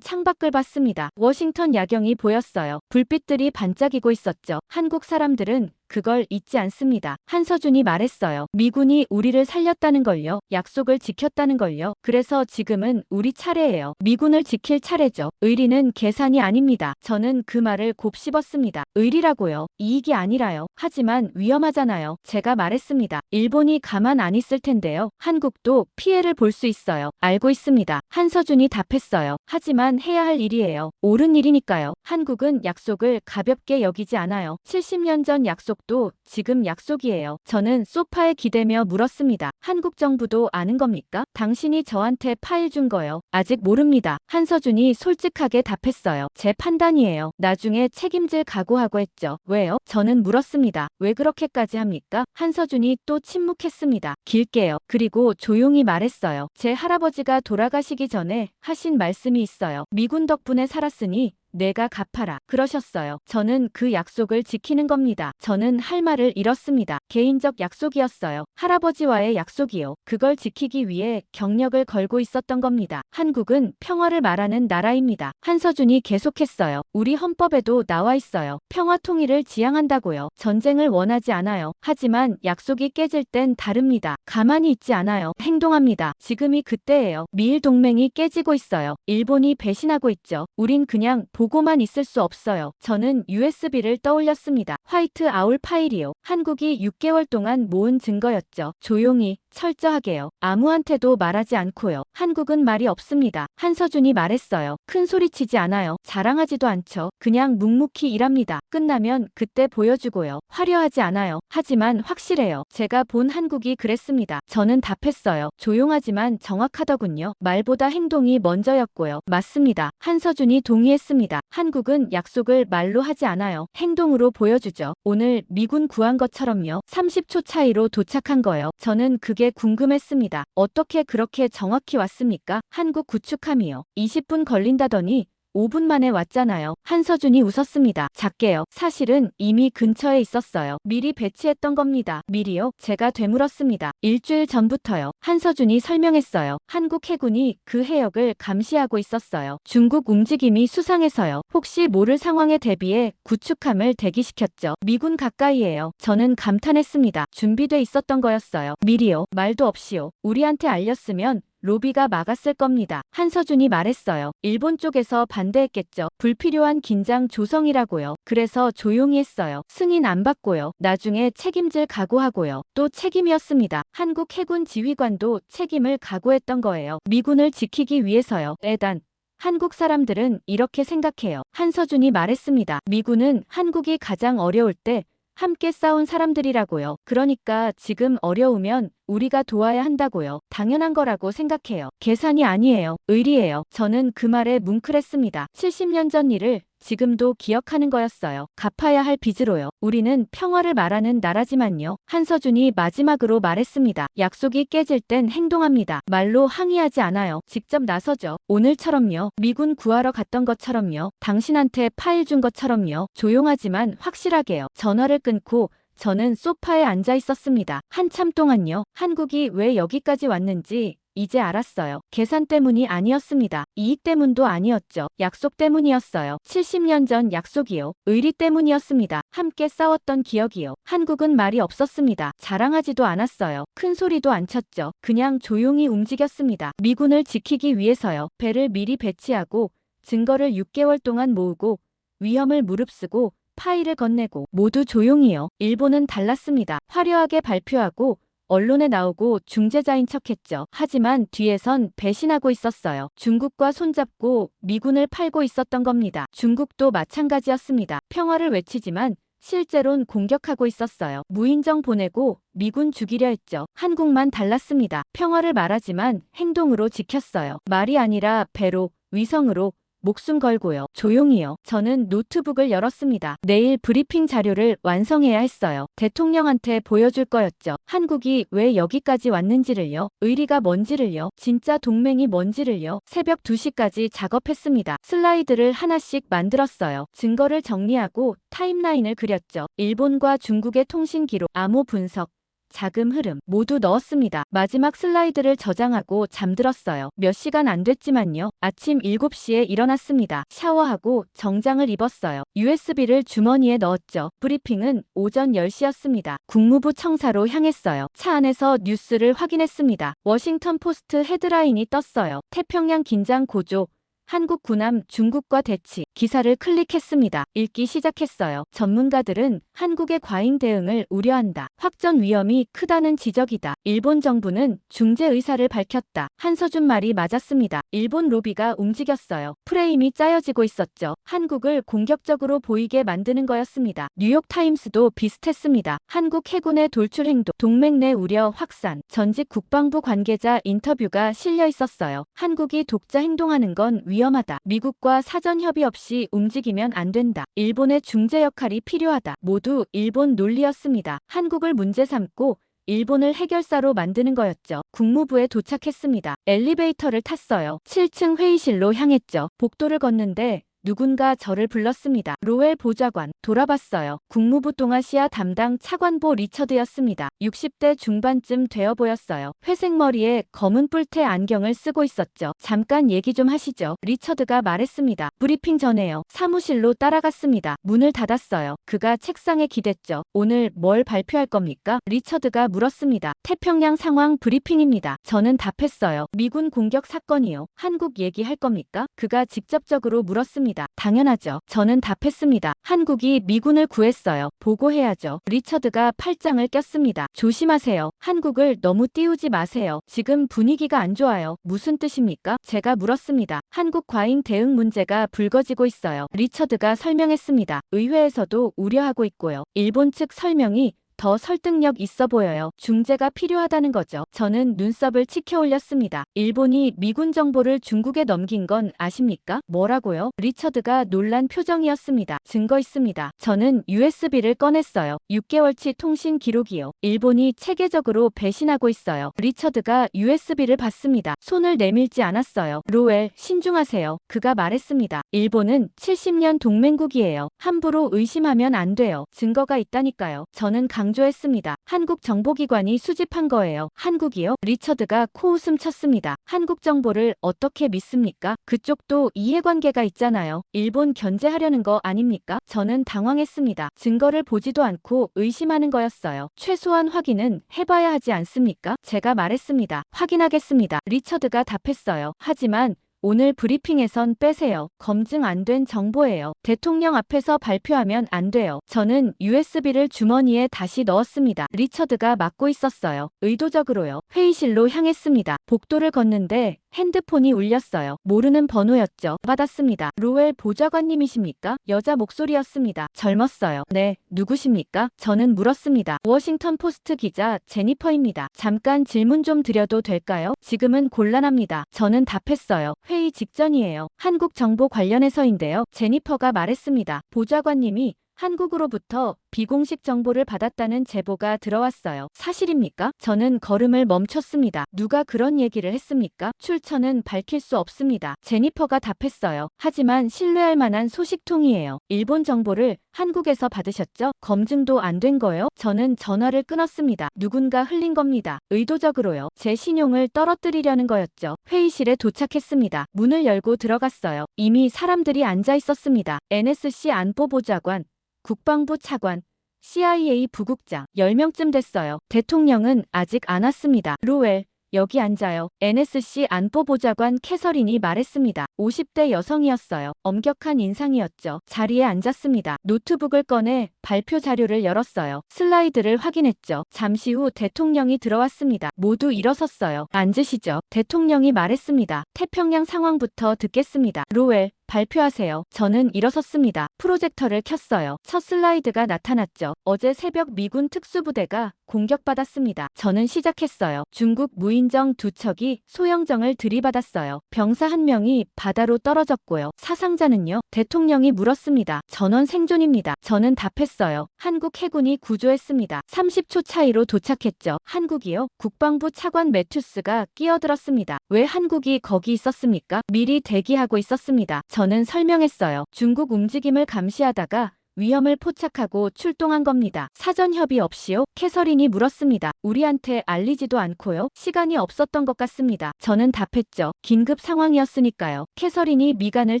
창밖을 봤습니다. 워싱턴 야경이 보였어요. 불빛들이 반짝이고 있었죠. 한국 사람들은 그걸 잊지 않습니다. 한서준이 말했어요. 미군이 우리를 살렸다는 걸요. 약속을 지켰다는 걸요. 그래서 지금은 우리 차례예요. 미군을 지킬 차례죠. 의리는 계산이 아닙니다. 저는 그 말을 곱씹었습니다. 의리라고요. 이익이 아니라요. 하지만 위험하잖아요. 제가 말했습니다. 일본이 가만 안 있을 텐데요. 한국도 피해를 볼 수 있어요. 알고 있습니다. 한서준이 답했어요. 하지만 해야 할 일이에요. 옳은 일이니까요. 한국은 약속을 가볍게 여기지 않아요. 70년 전 약속도 지금 약속이에요. 저는 소파에 기대며 물었습니다. 한국 정부도 아는 겁니까? 당신이 저한테 파일 준 거요. 아직 모릅니다. 한서준이 솔직하게 답했어요. 제 판단이에요. 나중에 책임질 각오하고 했죠. 왜요? 저는 물었습니다. 왜 그렇게까지 합니까? 한서준이 또 침묵했습니다. 길게요. 그리고 조용히 말했어요. 제 할아버지가 돌아가시기 전에 하신 말씀이 있어요. 미군 덕분에 살았으니 내가 갚아라. 그러셨어요. 저는 그 약속을 지키는 겁니다. 저는 할 말을 잃었습니다. 개인적 약속이었어요. 할아버지와의 약속이요. 그걸 지키기 위해 경력을 걸고 있었던 겁니다. 한국은 평화를 말하는 나라입니다. 한서준이 계속했어요. 우리 헌법에도 나와 있어요. 평화 통일을 지향한다고요. 전쟁을 원하지 않아요. 하지만 약속이 깨질 땐 다릅니다. 가만히 있지 않아요. 행동합니다. 지금이 그때예요. 미일 동맹이 깨지고 있어요. 일본이 배신하고 있죠. 우린 그냥 보고만 있을 수 없어요. 저는 USB를 떠올렸습니다. 화이트 아울 파일이요. 한국이 6개월 동안 모은 증거였죠. 조용히, 철저하게요. 아무한테도 말하지 않고요. 한국은 말이 없습니다. 한서준이 말했어요. 큰 소리치지 않아요. 자랑하지도 않죠. 그냥 묵묵히 일합니다. 끝나면 그때 보여주고요. 화려하지 않아요. 하지만 확실해요. 제가 본 한국이 그랬습니다. 저는 답했어요. 조용하지만 정확하더군요. 말보다 행동이 먼저였고요. 맞습니다. 한서준이 동의했습니다. 한국은 약속을 말로 하지 않아요. 행동으로 보여주죠. 오늘 미군 구한 것처럼요. 30초 차이로 도착한 거요. 저는 그게 궁금했습니다. 어떻게 그렇게 정확히 왔습니까? 한국 구축함이요. 20분 걸린다더니 5분 만에 왔잖아요. 한서준이 웃었습니다. 작게요. 사실은 이미 근처에 있었어요. 미리 배치했던 겁니다. 미리요? 제가 되물었습니다. 일주일 전부터요. 한서준이 설명했어요. 한국 해군이 그 해역을 감시하고 있었어요. 중국 움직임이 수상해서요. 혹시 모를 상황에 대비해 구축함을 대기시켰죠. 미군 가까이에요. 저는 감탄했습니다. 준비돼 있었던 거였어요. 미리요? 말도 없이요. 우리한테 알렸으면 로비가 막았을 겁니다. 한서준이 말했어요. 일본 쪽에서 반대했겠죠. 불필요한 긴장 조성이라고요. 그래서 조용히 했어요. 승인 안 받고요. 나중에 책임질 각오하고요. 또 책임이었습니다. 한국 해군 지휘관도 책임을 각오했던 거예요. 미군을 지키기 위해서요. 애단. 한국 사람들은 이렇게 생각해요. 한서준이 말했습니다. 미군은 한국이 가장 어려울 때 함께 싸운 사람들이라고요. 그러니까 지금 어려우면 우리가 도와야 한다고요. 당연한 거라고 생각해요. 계산이 아니에요. 의리예요. 저는 그 말에 뭉클했습니다. 70년 전 일을 지금도 기억하는 거였어요. 갚아야 할 빚으로요. 우리는 평화를 말하는 나라지만요. 한서준이 마지막으로 말했습니다. 약속이 깨질 땐 행동합니다. 말로 항의하지 않아요. 직접 나서죠. 오늘처럼요. 미군 구하러 갔던 것처럼요. 당신한테 파일 준 것처럼요. 조용하지만 확실하게요. 전화를 끊고 저는 소파에 앉아 있었습니다. 한참 동안요. 한국이 왜 여기까지 왔는지 이제 알았어요. 계산 때문이 아니었습니다. 이익 때문도 아니었죠. 약속 때문이었어요. 70년 전 약속이요. 의리 때문이었습니다. 함께 싸웠던 기억이요. 한국은 말이 없었습니다. 자랑하지도 않았어요. 큰 소리도 안 쳤죠. 그냥 조용히 움직였습니다. 미군을 지키기 위해서요. 배를 미리 배치하고 증거를 6개월 동안 모으고 위험을 무릅쓰고 파일을 건네고 모두 조용히요. 일본은 달랐습니다. 화려하게 발표하고 언론에 나오고 중재자인 척했죠. 하지만 뒤에선 배신하고 있었어요. 중국과 손잡고 미군을 팔고 있었던 겁니다. 중국도 마찬가지였습니다. 평화를 외치지만 실제론 공격하고 있었어요. 무인정 보내고 미군 죽이려 했죠. 한국만 달랐습니다. 평화를 말하지만 행동으로 지켰어요. 말이 아니라 배로, 위성으로, 목숨 걸고요. 조용히요. 저는 노트북을 열었습니다. 내일 브리핑 자료를 완성해야 했어요. 대통령한테 보여줄 거였죠. 한국이 왜 여기까지 왔는지를요. 의리가 뭔지를요. 진짜 동맹이 뭔지를요. 새벽 2시까지 작업했습니다. 슬라이드를 하나씩 만들었어요. 증거를 정리하고 타임라인을 그렸죠. 일본과 중국의 통신 기록, 암호 분석, 자금 흐름 모두 넣었습니다. 마지막 슬라이드를 저장하고 잠들었어요. 몇 시간 안 됐지만요. 아침 7시에 일어났습니다. 샤워하고 정장을 입었어요. USB를 주머니에 넣었죠. 브리핑은 오전 10시였습니다. 국무부 청사로 향했어요. 차 안에서 뉴스를 확인했습니다. 워싱턴 포스트 헤드라인이 떴어요. 태평양 긴장 고조. 한국 군함 중국과 대치. 기사를 클릭했습니다. 읽기 시작했어요. 전문가들은 한국의 과잉 대응을 우려한다. 확전 위험이 크다는 지적이다. 일본 정부는 중재 의사를 밝혔다. 한서준 말이 맞았습니다. 일본 로비가 움직였어요. 프레임이 짜여지고 있었죠. 한국을 공격적으로 보이게 만드는 거였습니다. 뉴욕타임스도 비슷했습니다. 한국 해군의 돌출 행동, 동맹 내 우려 확산, 전직 국방부 관계자 인터뷰가 실려 있었어요. 한국이 독자 행동하는 건 위험하다. 미국과 사전 협의 없이 움직이면 안 된다. 일본의 중재 역할이 필요하다. 모두 일본 논리였습니다. 한국을 문제 삼고 일본을 해결사로 만드는 거였죠. 국무부에 도착했습니다. 엘리베이터를 탔어요. 7층 회의실로 향했죠. 복도를 걷는데 누군가 저를 불렀습니다. 로웰 보좌관. 돌아봤어요. 국무부 동아시아 담당 차관보 리처드였습니다. 60대 중반쯤 되어 보였어요. 회색 머리에 검은 뿔테 안경을 쓰고 있었죠. 잠깐 얘기 좀 하시죠. 리처드가 말했습니다. 브리핑 전에요. 사무실로 따라갔습니다. 문을 닫았어요. 그가 책상에 기댔죠. 오늘 뭘 발표할 겁니까? 리처드가 물었습니다. 태평양 상황 브리핑입니다. 저는 답했어요. 미군 공격 사건이요. 한국 얘기할 겁니까? 그가 직접적으로 물었습니다. 당연하죠. 저는 답했습니다. 한국이 미군을 구했어요. 보고해야죠. 리처드가 팔짱을 꼈습니다. 조심하세요. 한국을 너무 띄우지 마세요. 지금 분위기가 안 좋아요. 무슨 뜻입니까? 제가 물었습니다. 한국 과잉 대응 문제가 불거지고 있어요. 리처드가 설명했습니다. 의회에서도 우려하고 있고요. 일본 측 설명이 더 설득력 있어 보여요. 중재가 필요하다는 거죠. 저는 눈썹을 치켜 올렸습니다. 일본이 미군 정보를 중국에 넘긴 건 아십니까? 뭐라고요? 리처드가 놀란 표정이었습니다. 증거 있습니다. 저는 USB를 꺼냈어요. 6개월치 통신 기록이요. 일본이 체계적으로 배신하고 있어요. 리처드가 USB를 봤습니다. 손을 내밀지 않았어요. 로웰, 신중하세요. 그가 말했습니다. 일본은 70년 동맹국이에요. 함부로 의심하면 안 돼요. 증거가 있다니까요. 저는 강조했습니다. 한국 정보기관이 수집한 거예요. 한국이요? 리처드가 코웃음 쳤습니다. 한국 정보를 어떻게 믿습니까? 그쪽도 이해관계가 있잖아요. 일본 견제하려는 거 아닙니까? 저는 당황했습니다. 증거를 보지도 않고 의심하는 거였어요. 최소한 확인은 해봐야 하지 않습니까? 제가 말했습니다. 확인하겠습니다. 리처드가 답했어요. 하지만 오늘 브리핑에선 빼세요. 검증 안 된 정보예요. 대통령 앞에서 발표하면 안 돼요. 저는 USB를 주머니에 다시 넣었습니다. 리처드가 막고 있었어요. 의도적으로요. 회의실로 향했습니다. 복도를 걷는데 핸드폰이 울렸어요. 모르는 번호였죠. 받았습니다. 로웰 보좌관님이십니까? 여자 목소리였습니다. 젊었어요. 네, 누구십니까? 저는 물었습니다. 워싱턴 포스트 기자 제니퍼입니다. 잠깐 질문 좀 드려도 될까요? 지금은 곤란합니다. 저는 답했어요. 회의 직전이에요. 한국 정보 관련해서인데요. 제니퍼가 말했습니다. 보좌관님이 한국으로부터 비공식 정보를 받았다는 제보가 들어왔어요. 사실입니까? 저는 걸음을 멈췄습니다. 누가 그런 얘기를 했습니까? 출처는 밝힐 수 없습니다. 제니퍼가 답했어요. 하지만 신뢰할 만한 소식통이에요. 일본 정보를 한국에서 받으셨죠? 검증도 안 된 거요? 저는 전화를 끊었습니다. 누군가 흘린 겁니다. 의도적으로요. 제 신용을 떨어뜨리려는 거였죠. 회의실에 도착했습니다. 문을 열고 들어갔어요. 이미 사람들이 앉아 있었습니다. NSC 안보보좌관, 국방부 차관, CIA 부국장 10명쯤 됐어요. 대통령은 아직 안 왔습니다. 로웰, 여기 앉아요. NSC 안보보좌관 캐서린이 말했습니다. 50대 여성이었어요. 엄격한 인상이었죠. 자리에 앉았습니다. 노트북을 꺼내 발표 자료를 열었어요. 슬라이드를 확인했죠. 잠시 후 대통령이 들어왔습니다. 모두 일어섰어요. 앉으시죠. 대통령이 말했습니다. 태평양 상황부터 듣겠습니다. 로웰, 발표하세요. 저는 일어섰습니다. 프로젝터를 켰어요. 첫 슬라이드가 나타났죠. 어제 새벽 미군 특수부대가 공격받았습니다. 저는 시작했어요. 중국 무인정 2척이 소형정을 들이받았어요. 병사 1명이 바다로 떨어졌고요. 사상자는요? 대통령이 물었습니다. 전원 생존입니다. 저는 답했어요. 한국 해군이 구조했습니다. 30초 차이로 도착했죠. 한국이요? 국방부 차관 매튜스가 끼어들었습니다. 왜 한국이 거기 있었습니까? 미리 대기하고 있었습니다. 저는 설명했어요. 중국 움직임을 감시하다가 위험을 포착하고 출동한 겁니다. 사전 협의 없이요? 캐서린이 물었습니다. 우리한테 알리지도 않고요. 시간이 없었던 것 같습니다. 저는 답했죠. 긴급 상황이었으니까요. 캐서린이 미간을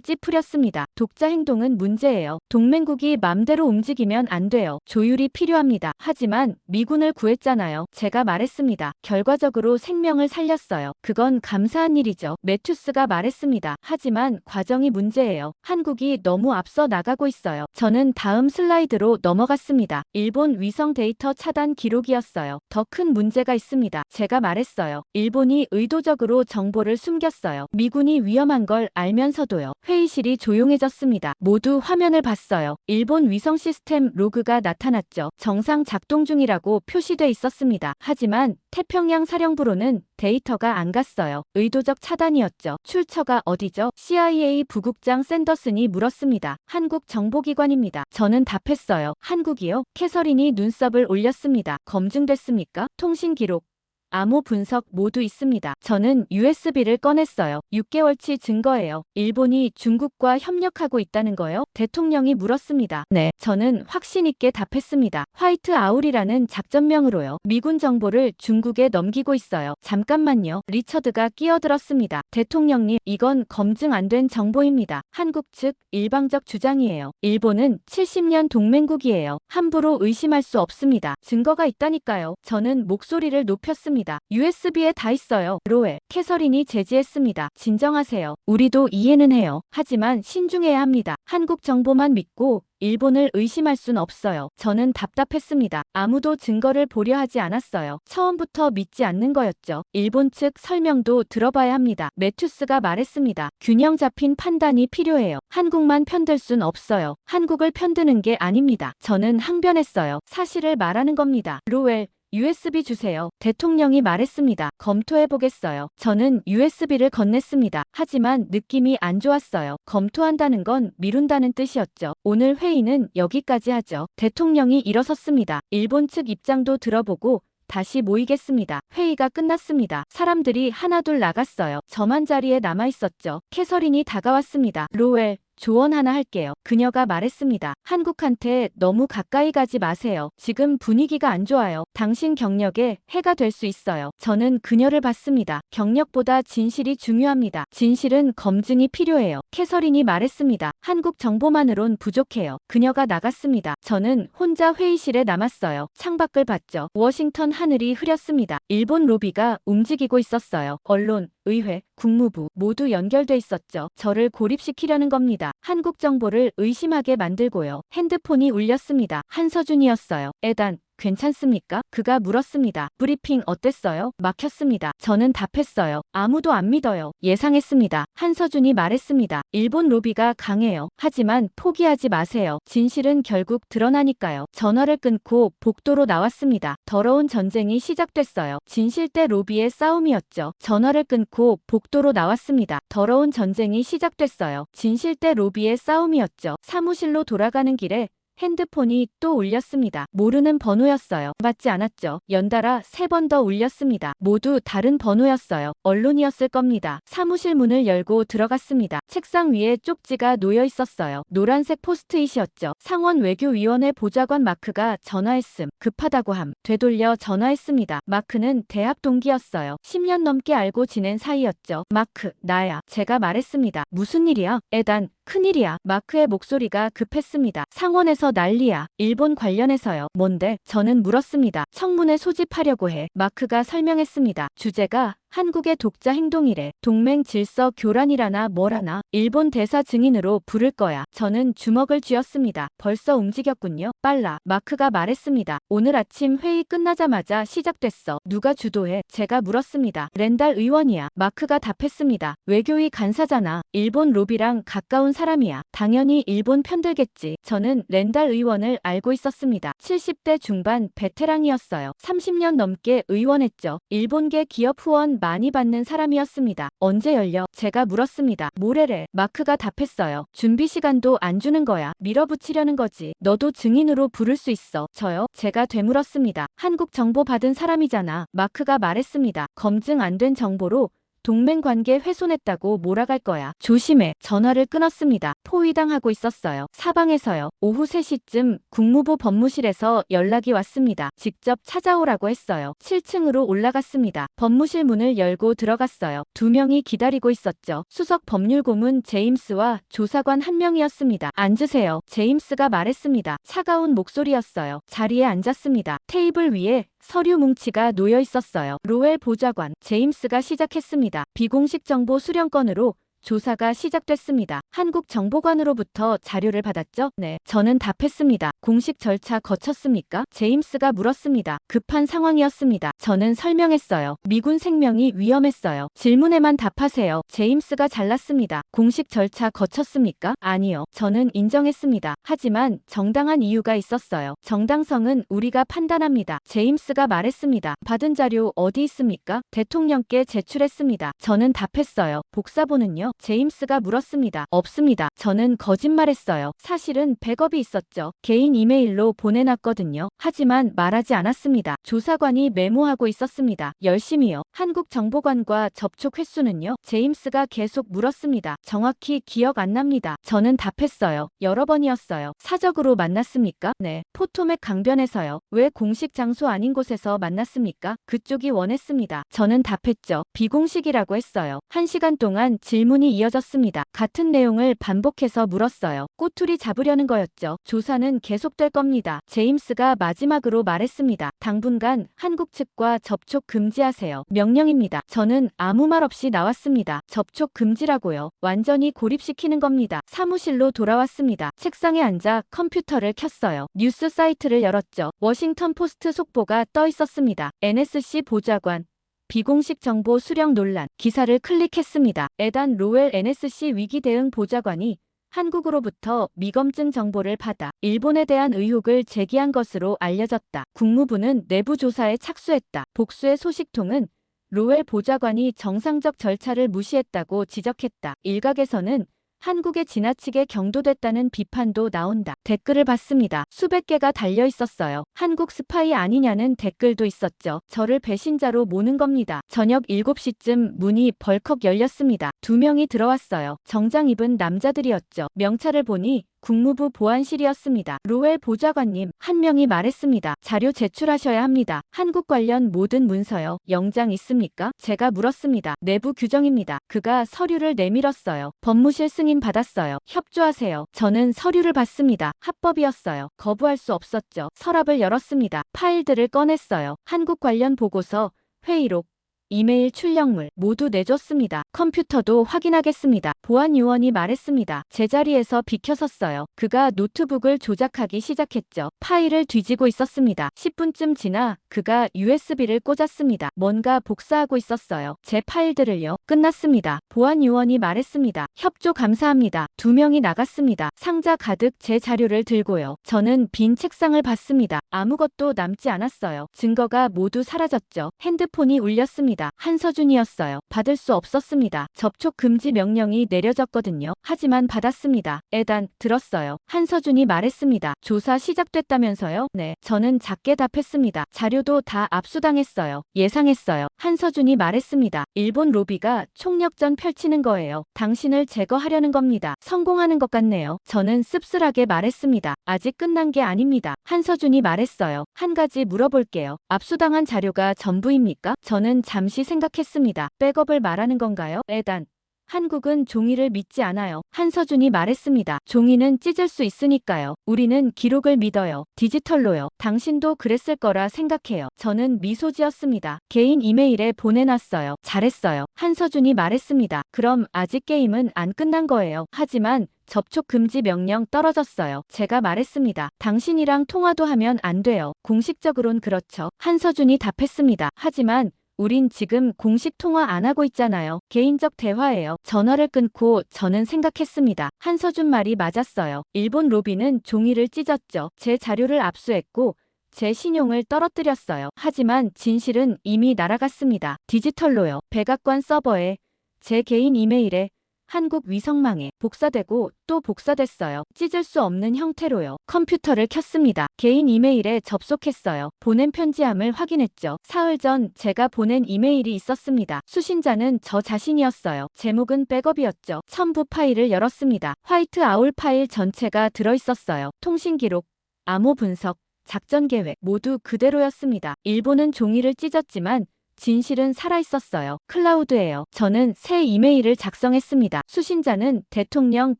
찌푸렸습니다. 독자 행동은 문제예요. 동맹국이 맘대로 움직이면 안 돼요. 조율이 필요합니다. 하지만 미군을 구했잖아요. 제가 말했습니다. 결과적으로 생명을 살렸어요. 그건 감사한 일이죠. 매튜스가 말했습니다. 하지만 과정이 문제예요. 한국이 너무 앞서 나가고 있어요. 저는 다음 슬라이드로 넘어갔습니다. 일본 위성 데이터 차단 기록이었어요. 더 큰 문제가 있습니다. 제가 말했어요. 일본이 의도적으로 정보를 숨겼어요. 미군이 위험한 걸 알면서도요. 회의실이 조용해졌습니다. 모두 화면을 봤어요. 일본 위성 시스템 로그가 나타났죠. 정상 작동 중이라고 표시돼 있었습니다. 하지만 태평양 사령부로는 데이터가 안 갔어요. 의도적 차단이었죠. 출처가 어디죠? CIA 부국장 샌더슨이 물었습니다. 한국 정보기관입니다. 저는 답했어요. 한국이요? 캐서린이 눈썹을 올렸습니다. 검증됐습니까? 통신 기록, 암호 분석 모두 있습니다. 저는 USB를 꺼냈어요. 6개월치 증거예요. 일본이 중국과 협력하고 있다는 거요? 대통령이 물었습니다. 네. 저는 확신 있게 답했습니다. 화이트 아울이라는 작전명으로요. 미군 정보를 중국에 넘기고 있어요. 잠깐만요. 리처드가 끼어들었습니다. 대통령님, 이건 검증 안 된 정보입니다. 한국 측 일방적 주장이에요. 일본은 70년 동맹국이에요. 함부로 의심할 수 없습니다. 증거가 있다니까요. 저는 목소리를 높였습니다. USB에 다 있어요. 로에, 캐서린이 제지했습니다. 진정하세요. 우리도 이해는 해요. 하지만 신중해야 합니다. 한국 정보만 믿고 일본을 의심할 순 없어요. 저는 답답했습니다. 아무도 증거를 보려 하지 않았어요. 처음부터 믿지 않는 거였죠. 일본 측 설명도 들어봐야 합니다. 매튜스가 말했습니다. 균형 잡힌 판단이 필요해요. 한국만 편들 순 없어요. 한국을 편드는 게 아닙니다. 저는 항변했어요. 사실을 말하는 겁니다. 로웰, USB 주세요. 대통령이 말했습니다. 검토해보겠어요. 저는 USB를 건넸습니다. 하지만 느낌이 안 좋았어요. 검토한다는 건 미룬다는 뜻이었죠. 오늘 회의는 여기까지 하죠. 대통령이 일어섰습니다. 일본 측 입장도 들어보고 다시 모이겠습니다. 회의가 끝났습니다. 사람들이 하나둘 나갔어요. 저만 자리에 남아있었죠. 캐서린이 다가왔습니다. 로웰, 조언 하나 할게요. 그녀가 말했습니다. 한국한테 너무 가까이 가지 마세요. 지금 분위기가 안 좋아요. 당신 경력에 해가 될 수 있어요. 저는 그녀를 봤습니다. 경력보다 진실이 중요합니다. 진실은 검증이 필요해요. 캐서린이 말했습니다. 한국 정보만으론 부족해요. 그녀가 나갔습니다. 저는 혼자 회의실에 남았어요. 창밖을 봤죠. 워싱턴 하늘이 흐렸습니다. 일본 로비가 움직이고 있었어요. 언론, 의회, 국무부 모두 연결돼 있었죠. 저를 고립시키려는 겁니다. 한국 정보를 의심하게 만들고요. 핸드폰이 울렸습니다. 한서준이었어요. 에단, 괜찮습니까? 그가 물었습니다. 브리핑 어땠어요? 막혔습니다. 저는 답했어요. 아무도 안 믿어요. 예상했습니다. 한서준이 말했습니다. 일본 로비가 강해요. 하지만 포기하지 마세요. 진실은 결국 드러나니까요. 전화를 끊고 복도로 나왔습니다. 더러운 전쟁이 시작됐어요. 진실대 로비의 싸움이었죠. 전화를 끊고 복도로 나왔습니다. 더러운 전쟁이 시작됐어요. 진실대 로비의 싸움이었죠. 사무실로 돌아가는 길에 핸드폰이 또 울렸습니다. 모르는 번호였어요. 받지 않았죠. 연달아 3번 더 울렸습니다. 모두 다른 번호였어요. 언론이었을 겁니다. 사무실 문을 열고 들어갔습니다. 책상 위에 쪽지가 놓여 있었어요. 노란색 포스트잇이었죠. 상원 외교위원회 보좌관 마크가 전화했음. 급하다고 함. 되돌려 전화했습니다. 마크는 대학 동기였어요. 10년 넘게 알고 지낸 사이였죠. 마크, 나야. 제가 말했습니다. 무슨 일이야? 에단, 큰일이야. 마크의 목소리가 급했습니다. 상원에서 난리야. 일본 관련해서요. 뭔데? 저는 물었습니다. 청문회 소집하려고 해. 마크가 설명했습니다. 주제가 한국의 독자 행동이래. 동맹 질서 교란이라나 뭐라나. 일본 대사 증인으로 부를 거야. 저는 주먹을 쥐었습니다. 벌써 움직였군요. 빨라. 마크가 말했습니다. 오늘 아침 회의 끝나자마자 시작됐어. 누가 주도해? 제가 물었습니다. 렌달 의원이야. 마크가 답했습니다. 외교위 간사잖아. 일본 로비랑 가까운 사람이야. 당연히 일본 편들겠지. 저는 렌달 의원을 알고 있었습니다. 70대 중반 베테랑이었어요. 30년 넘게 의원했죠. 일본계 기업 후원 많이 받는 사람이었습니다. 언제 열려? 제가 물었습니다. 모레래. 마크가 답했어요. 준비 시간도 안 주는 거야. 밀어붙이려는 거지. 너도 증인으로 부를 수 있어. 저요? 제가 되물었습니다. 한국 정보 받은 사람이잖아. 마크가 말했습니다. 검증 안 된 정보로 동맹 관계 훼손했다고 몰아갈 거야. 조심해. 전화를 끊었습니다. 포위당하고 있었어요. 사방에서요. 오후 3시쯤 국무부 법무실에서 연락이 왔습니다. 직접 찾아오라고 했어요. 7층으로 올라갔습니다. 법무실 문을 열고 들어갔어요. 2명이 기다리고 있었죠. 수석 법률고문 제임스와 조사관 1명이었습니다. 앉으세요. 제임스가 말했습니다. 차가운 목소리였어요. 자리에 앉았습니다. 테이블 위에 서류 뭉치가 놓여 있었어요. 로웰 보좌관, 제임스가 시작했습니다. 비공식 정보 수령건으로 조사가 시작됐습니다. 한국 정보관으로부터 자료를 받았죠? 네. 저는 답했습니다. 공식 절차 거쳤습니까? 제임스가 물었습니다. 급한 상황이었습니다. 저는 설명했어요. 미군 생명이 위험했어요. 질문에만 답하세요. 제임스가 잘랐습니다. 공식 절차 거쳤습니까? 아니요. 저는 인정했습니다. 하지만 정당한 이유가 있었어요. 정당성은 우리가 판단합니다. 제임스가 말했습니다. 받은 자료 어디 있습니까? 대통령께 제출했습니다. 저는 답했어요. 복사본은요? 제임스가 물었습니다. 없습니다. 저는 거짓말했어요. 사실은 백업이 있었죠. 개인 이메일로 보내놨거든요. 하지만 말하지 않았습니다. 조사관이 메모하고 있었습니다. 열심히요. 한국 정보관과 접촉 횟수는요? 제임스가 계속 물었습니다. 정확히 기억 안 납니다. 저는 답했어요. 여러 번이었어요. 사적으로 만났습니까? 네. 포토맥 강변에서요. 왜 공식 장소 아닌 곳에서 만났습니까? 그쪽이 원했습니다. 저는 답했죠. 비공식이라고 했어요. 1시간 동안 질문이 이어졌습니다. 같은 내용을 반복해서 물었어요. 꼬투리 잡으려는 거였죠. 조사는 계속될 겁니다. 제임스가 마지막으로 말했습니다. 당분간 한국 측과 접촉 금지하세요. 명령입니다. 저는 아무 말 없이 나왔습니다. 접촉 금지라고요. 완전히 고립시키는 겁니다. 사무실로 돌아왔습니다. 책상에 앉아 컴퓨터를 켰어요. 뉴스 사이트를 열었죠. 워싱턴 포스트 속보가 떠 있었습니다. NSC 보좌관 비공식 정보 수령 논란. 기사를 클릭했습니다. 에단 로웰 NSC 위기 대응 보좌관이 한국으로부터 미검증 정보를 받아 일본에 대한 의혹을 제기한 것으로 알려졌다. 국무부는 내부 조사에 착수했다. 복수의 소식통은 로웰 보좌관이 정상적 절차를 무시했다고 지적했다. 일각에서는 한국에 지나치게 경도됐다는 비판도 나온다. 댓글을 봤습니다. 수백 개가 달려 있었어요. 한국 스파이 아니냐는 댓글도 있었죠. 저를 배신자로 모는 겁니다. 저녁 7시쯤 문이 벌컥 열렸습니다. 2명이 들어왔어요. 정장 입은 남자들이었죠. 명찰을 보니 국무부 보안실이었습니다. 로웰 보좌관님, 1명이 말했습니다. 자료 제출하셔야 합니다. 한국 관련 모든 문서요. 영장 있습니까? 제가 물었습니다. 내부 규정입니다. 그가 서류를 내밀었어요. 법무실 승인 받았어요. 협조하세요. 저는 서류를 받습니다. 합법이었어요. 거부할 수 없었죠. 서랍을 열었습니다. 파일들을 꺼냈어요. 한국 관련 보고서, 회의록, 이메일 출력물 모두 내줬습니다. 컴퓨터도 확인하겠습니다. 보안 요원이 말했습니다. 제자리에서 비켜섰어요. 그가 노트북을 조작하기 시작했죠. 파일을 뒤지고 있었습니다. 10분쯤 지나 그가 USB를 꽂았습니다. 뭔가 복사하고 있었어요. 제 파일들을요. 끝났습니다. 보안 요원이 말했습니다. 협조 감사합니다. 2명이 나갔습니다. 상자 가득 제 자료를 들고요. 저는 빈 책상을 봤습니다. 아무것도 남지 않았어요. 증거가 모두 사라졌죠. 핸드폰이 울렸습니다. 한서준이었어요. 받을 수 없었습니다. 접촉 금지 명령이 내려졌거든요. 하지만 받았습니다. 에단, 들었어요. 한서준이 말했습니다. 조사 시작됐다면서요? 네. 저는 작게 답했습니다. 자료도 다 압수당했어요. 예상했어요. 한서준이 말했습니다. 일본 로비가 총력전 펼치는 거예요. 당신을 제거하려는 겁니다. 성공하는 것 같네요. 저는 씁쓸하게 말했습니다. 아직 끝난 게 아닙니다. 한서준이 말했어요. 한 가지 물어볼게요. 압수당한 자료가 전부입니까? 저는 잠시 생각했습니다. 백업을 말하는 건가요? 에단. 한국은 종이를 믿지 않아요. 한서준이 말했습니다. 종이는 찢을 수 있으니까요. 우리는 기록을 믿어요. 디지털로요. 당신도 그랬을 거라 생각해요. 저는 미소 지었습니다. 개인 이메일에 보내놨어요. 잘했어요. 한서준이 말했습니다. 그럼 아직 게임은 안 끝난 거예요. 하지만 접촉 금지 명령 떨어졌어요. 제가 말했습니다. 당신이랑 통화도 하면 안 돼요. 공식적으론 그렇죠. 한서준이 답했습니다. 하지만 우린 지금 공식 통화 안 하고 있잖아요. 개인적 대화예요. 전화를 끊고 저는 생각했습니다. 한서준 말이 맞았어요. 일본 로비는 종이를 찢었죠. 제 자료를 압수했고 제 신용을 떨어뜨렸어요. 하지만 진실은 이미 날아갔습니다. 디지털로요. 백악관 서버에 제 개인 이메일에 한국 위성망에 복사되고 또 복사됐어요. 찢을 수 없는 형태로요. 컴퓨터를 켰습니다. 개인 이메일에 접속했어요. 보낸 편지함을 확인했죠. 사흘 전 제가 보낸 이메일이 있었습니다. 수신자는 저 자신이었어요. 제목은 백업이었죠. 첨부 파일을 열었습니다. 화이트 아울 파일 전체가 들어있었어요. 통신 기록, 암호 분석, 작전 계획 모두 그대로였습니다. 일본은 종이를 찢었지만 진실은 살아있었어요. 클라우드예요. 저는 새 이메일을 작성했습니다. 수신자는 대통령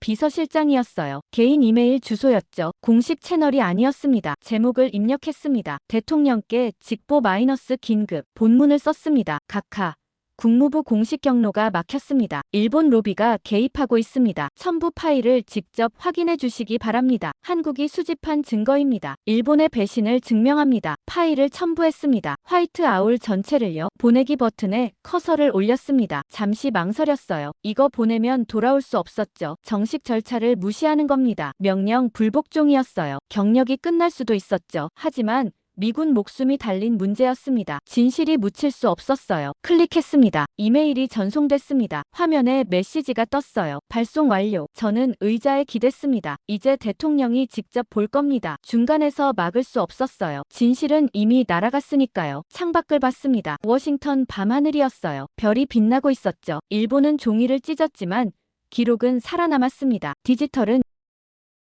비서실장이었어요. 개인 이메일 주소였죠. 공식 채널이 아니었습니다. 제목을 입력했습니다. 대통령께 직보 마이너스 긴급 본문을 썼습니다. 각하. 국무부 공식 경로가 막혔습니다. 일본 로비가 개입하고 있습니다. 첨부 파일을 직접 확인해 주시기 바랍니다. 한국이 수집한 증거입니다. 일본의 배신을 증명합니다. 파일을 첨부했습니다. 화이트 아울 전체를요. 보내기 버튼에 커서를 올렸습니다. 잠시 망설였어요. 이거 보내면 돌아올 수 없었죠. 정식 절차를 무시하는 겁니다. 명령 불복종이었어요. 경력이 끝날 수도 있었죠. 하지만 미군 목숨이 달린 문제였습니다. 진실이 묻힐 수 없었어요. 클릭했습니다. 이메일이 전송됐습니다. 화면에 메시지가 떴어요. 발송 완료. 저는 의자에 기댔습니다. 이제 대통령이 직접 볼 겁니다. 중간에서 막을 수 없었어요. 진실은 이미 날아갔으니까요. 창밖을 봤습니다. 워싱턴 밤하늘이었어요. 별이 빛나고 있었죠. 일본은 종이를 찢었지만 기록은 살아남았습니다. 디지털은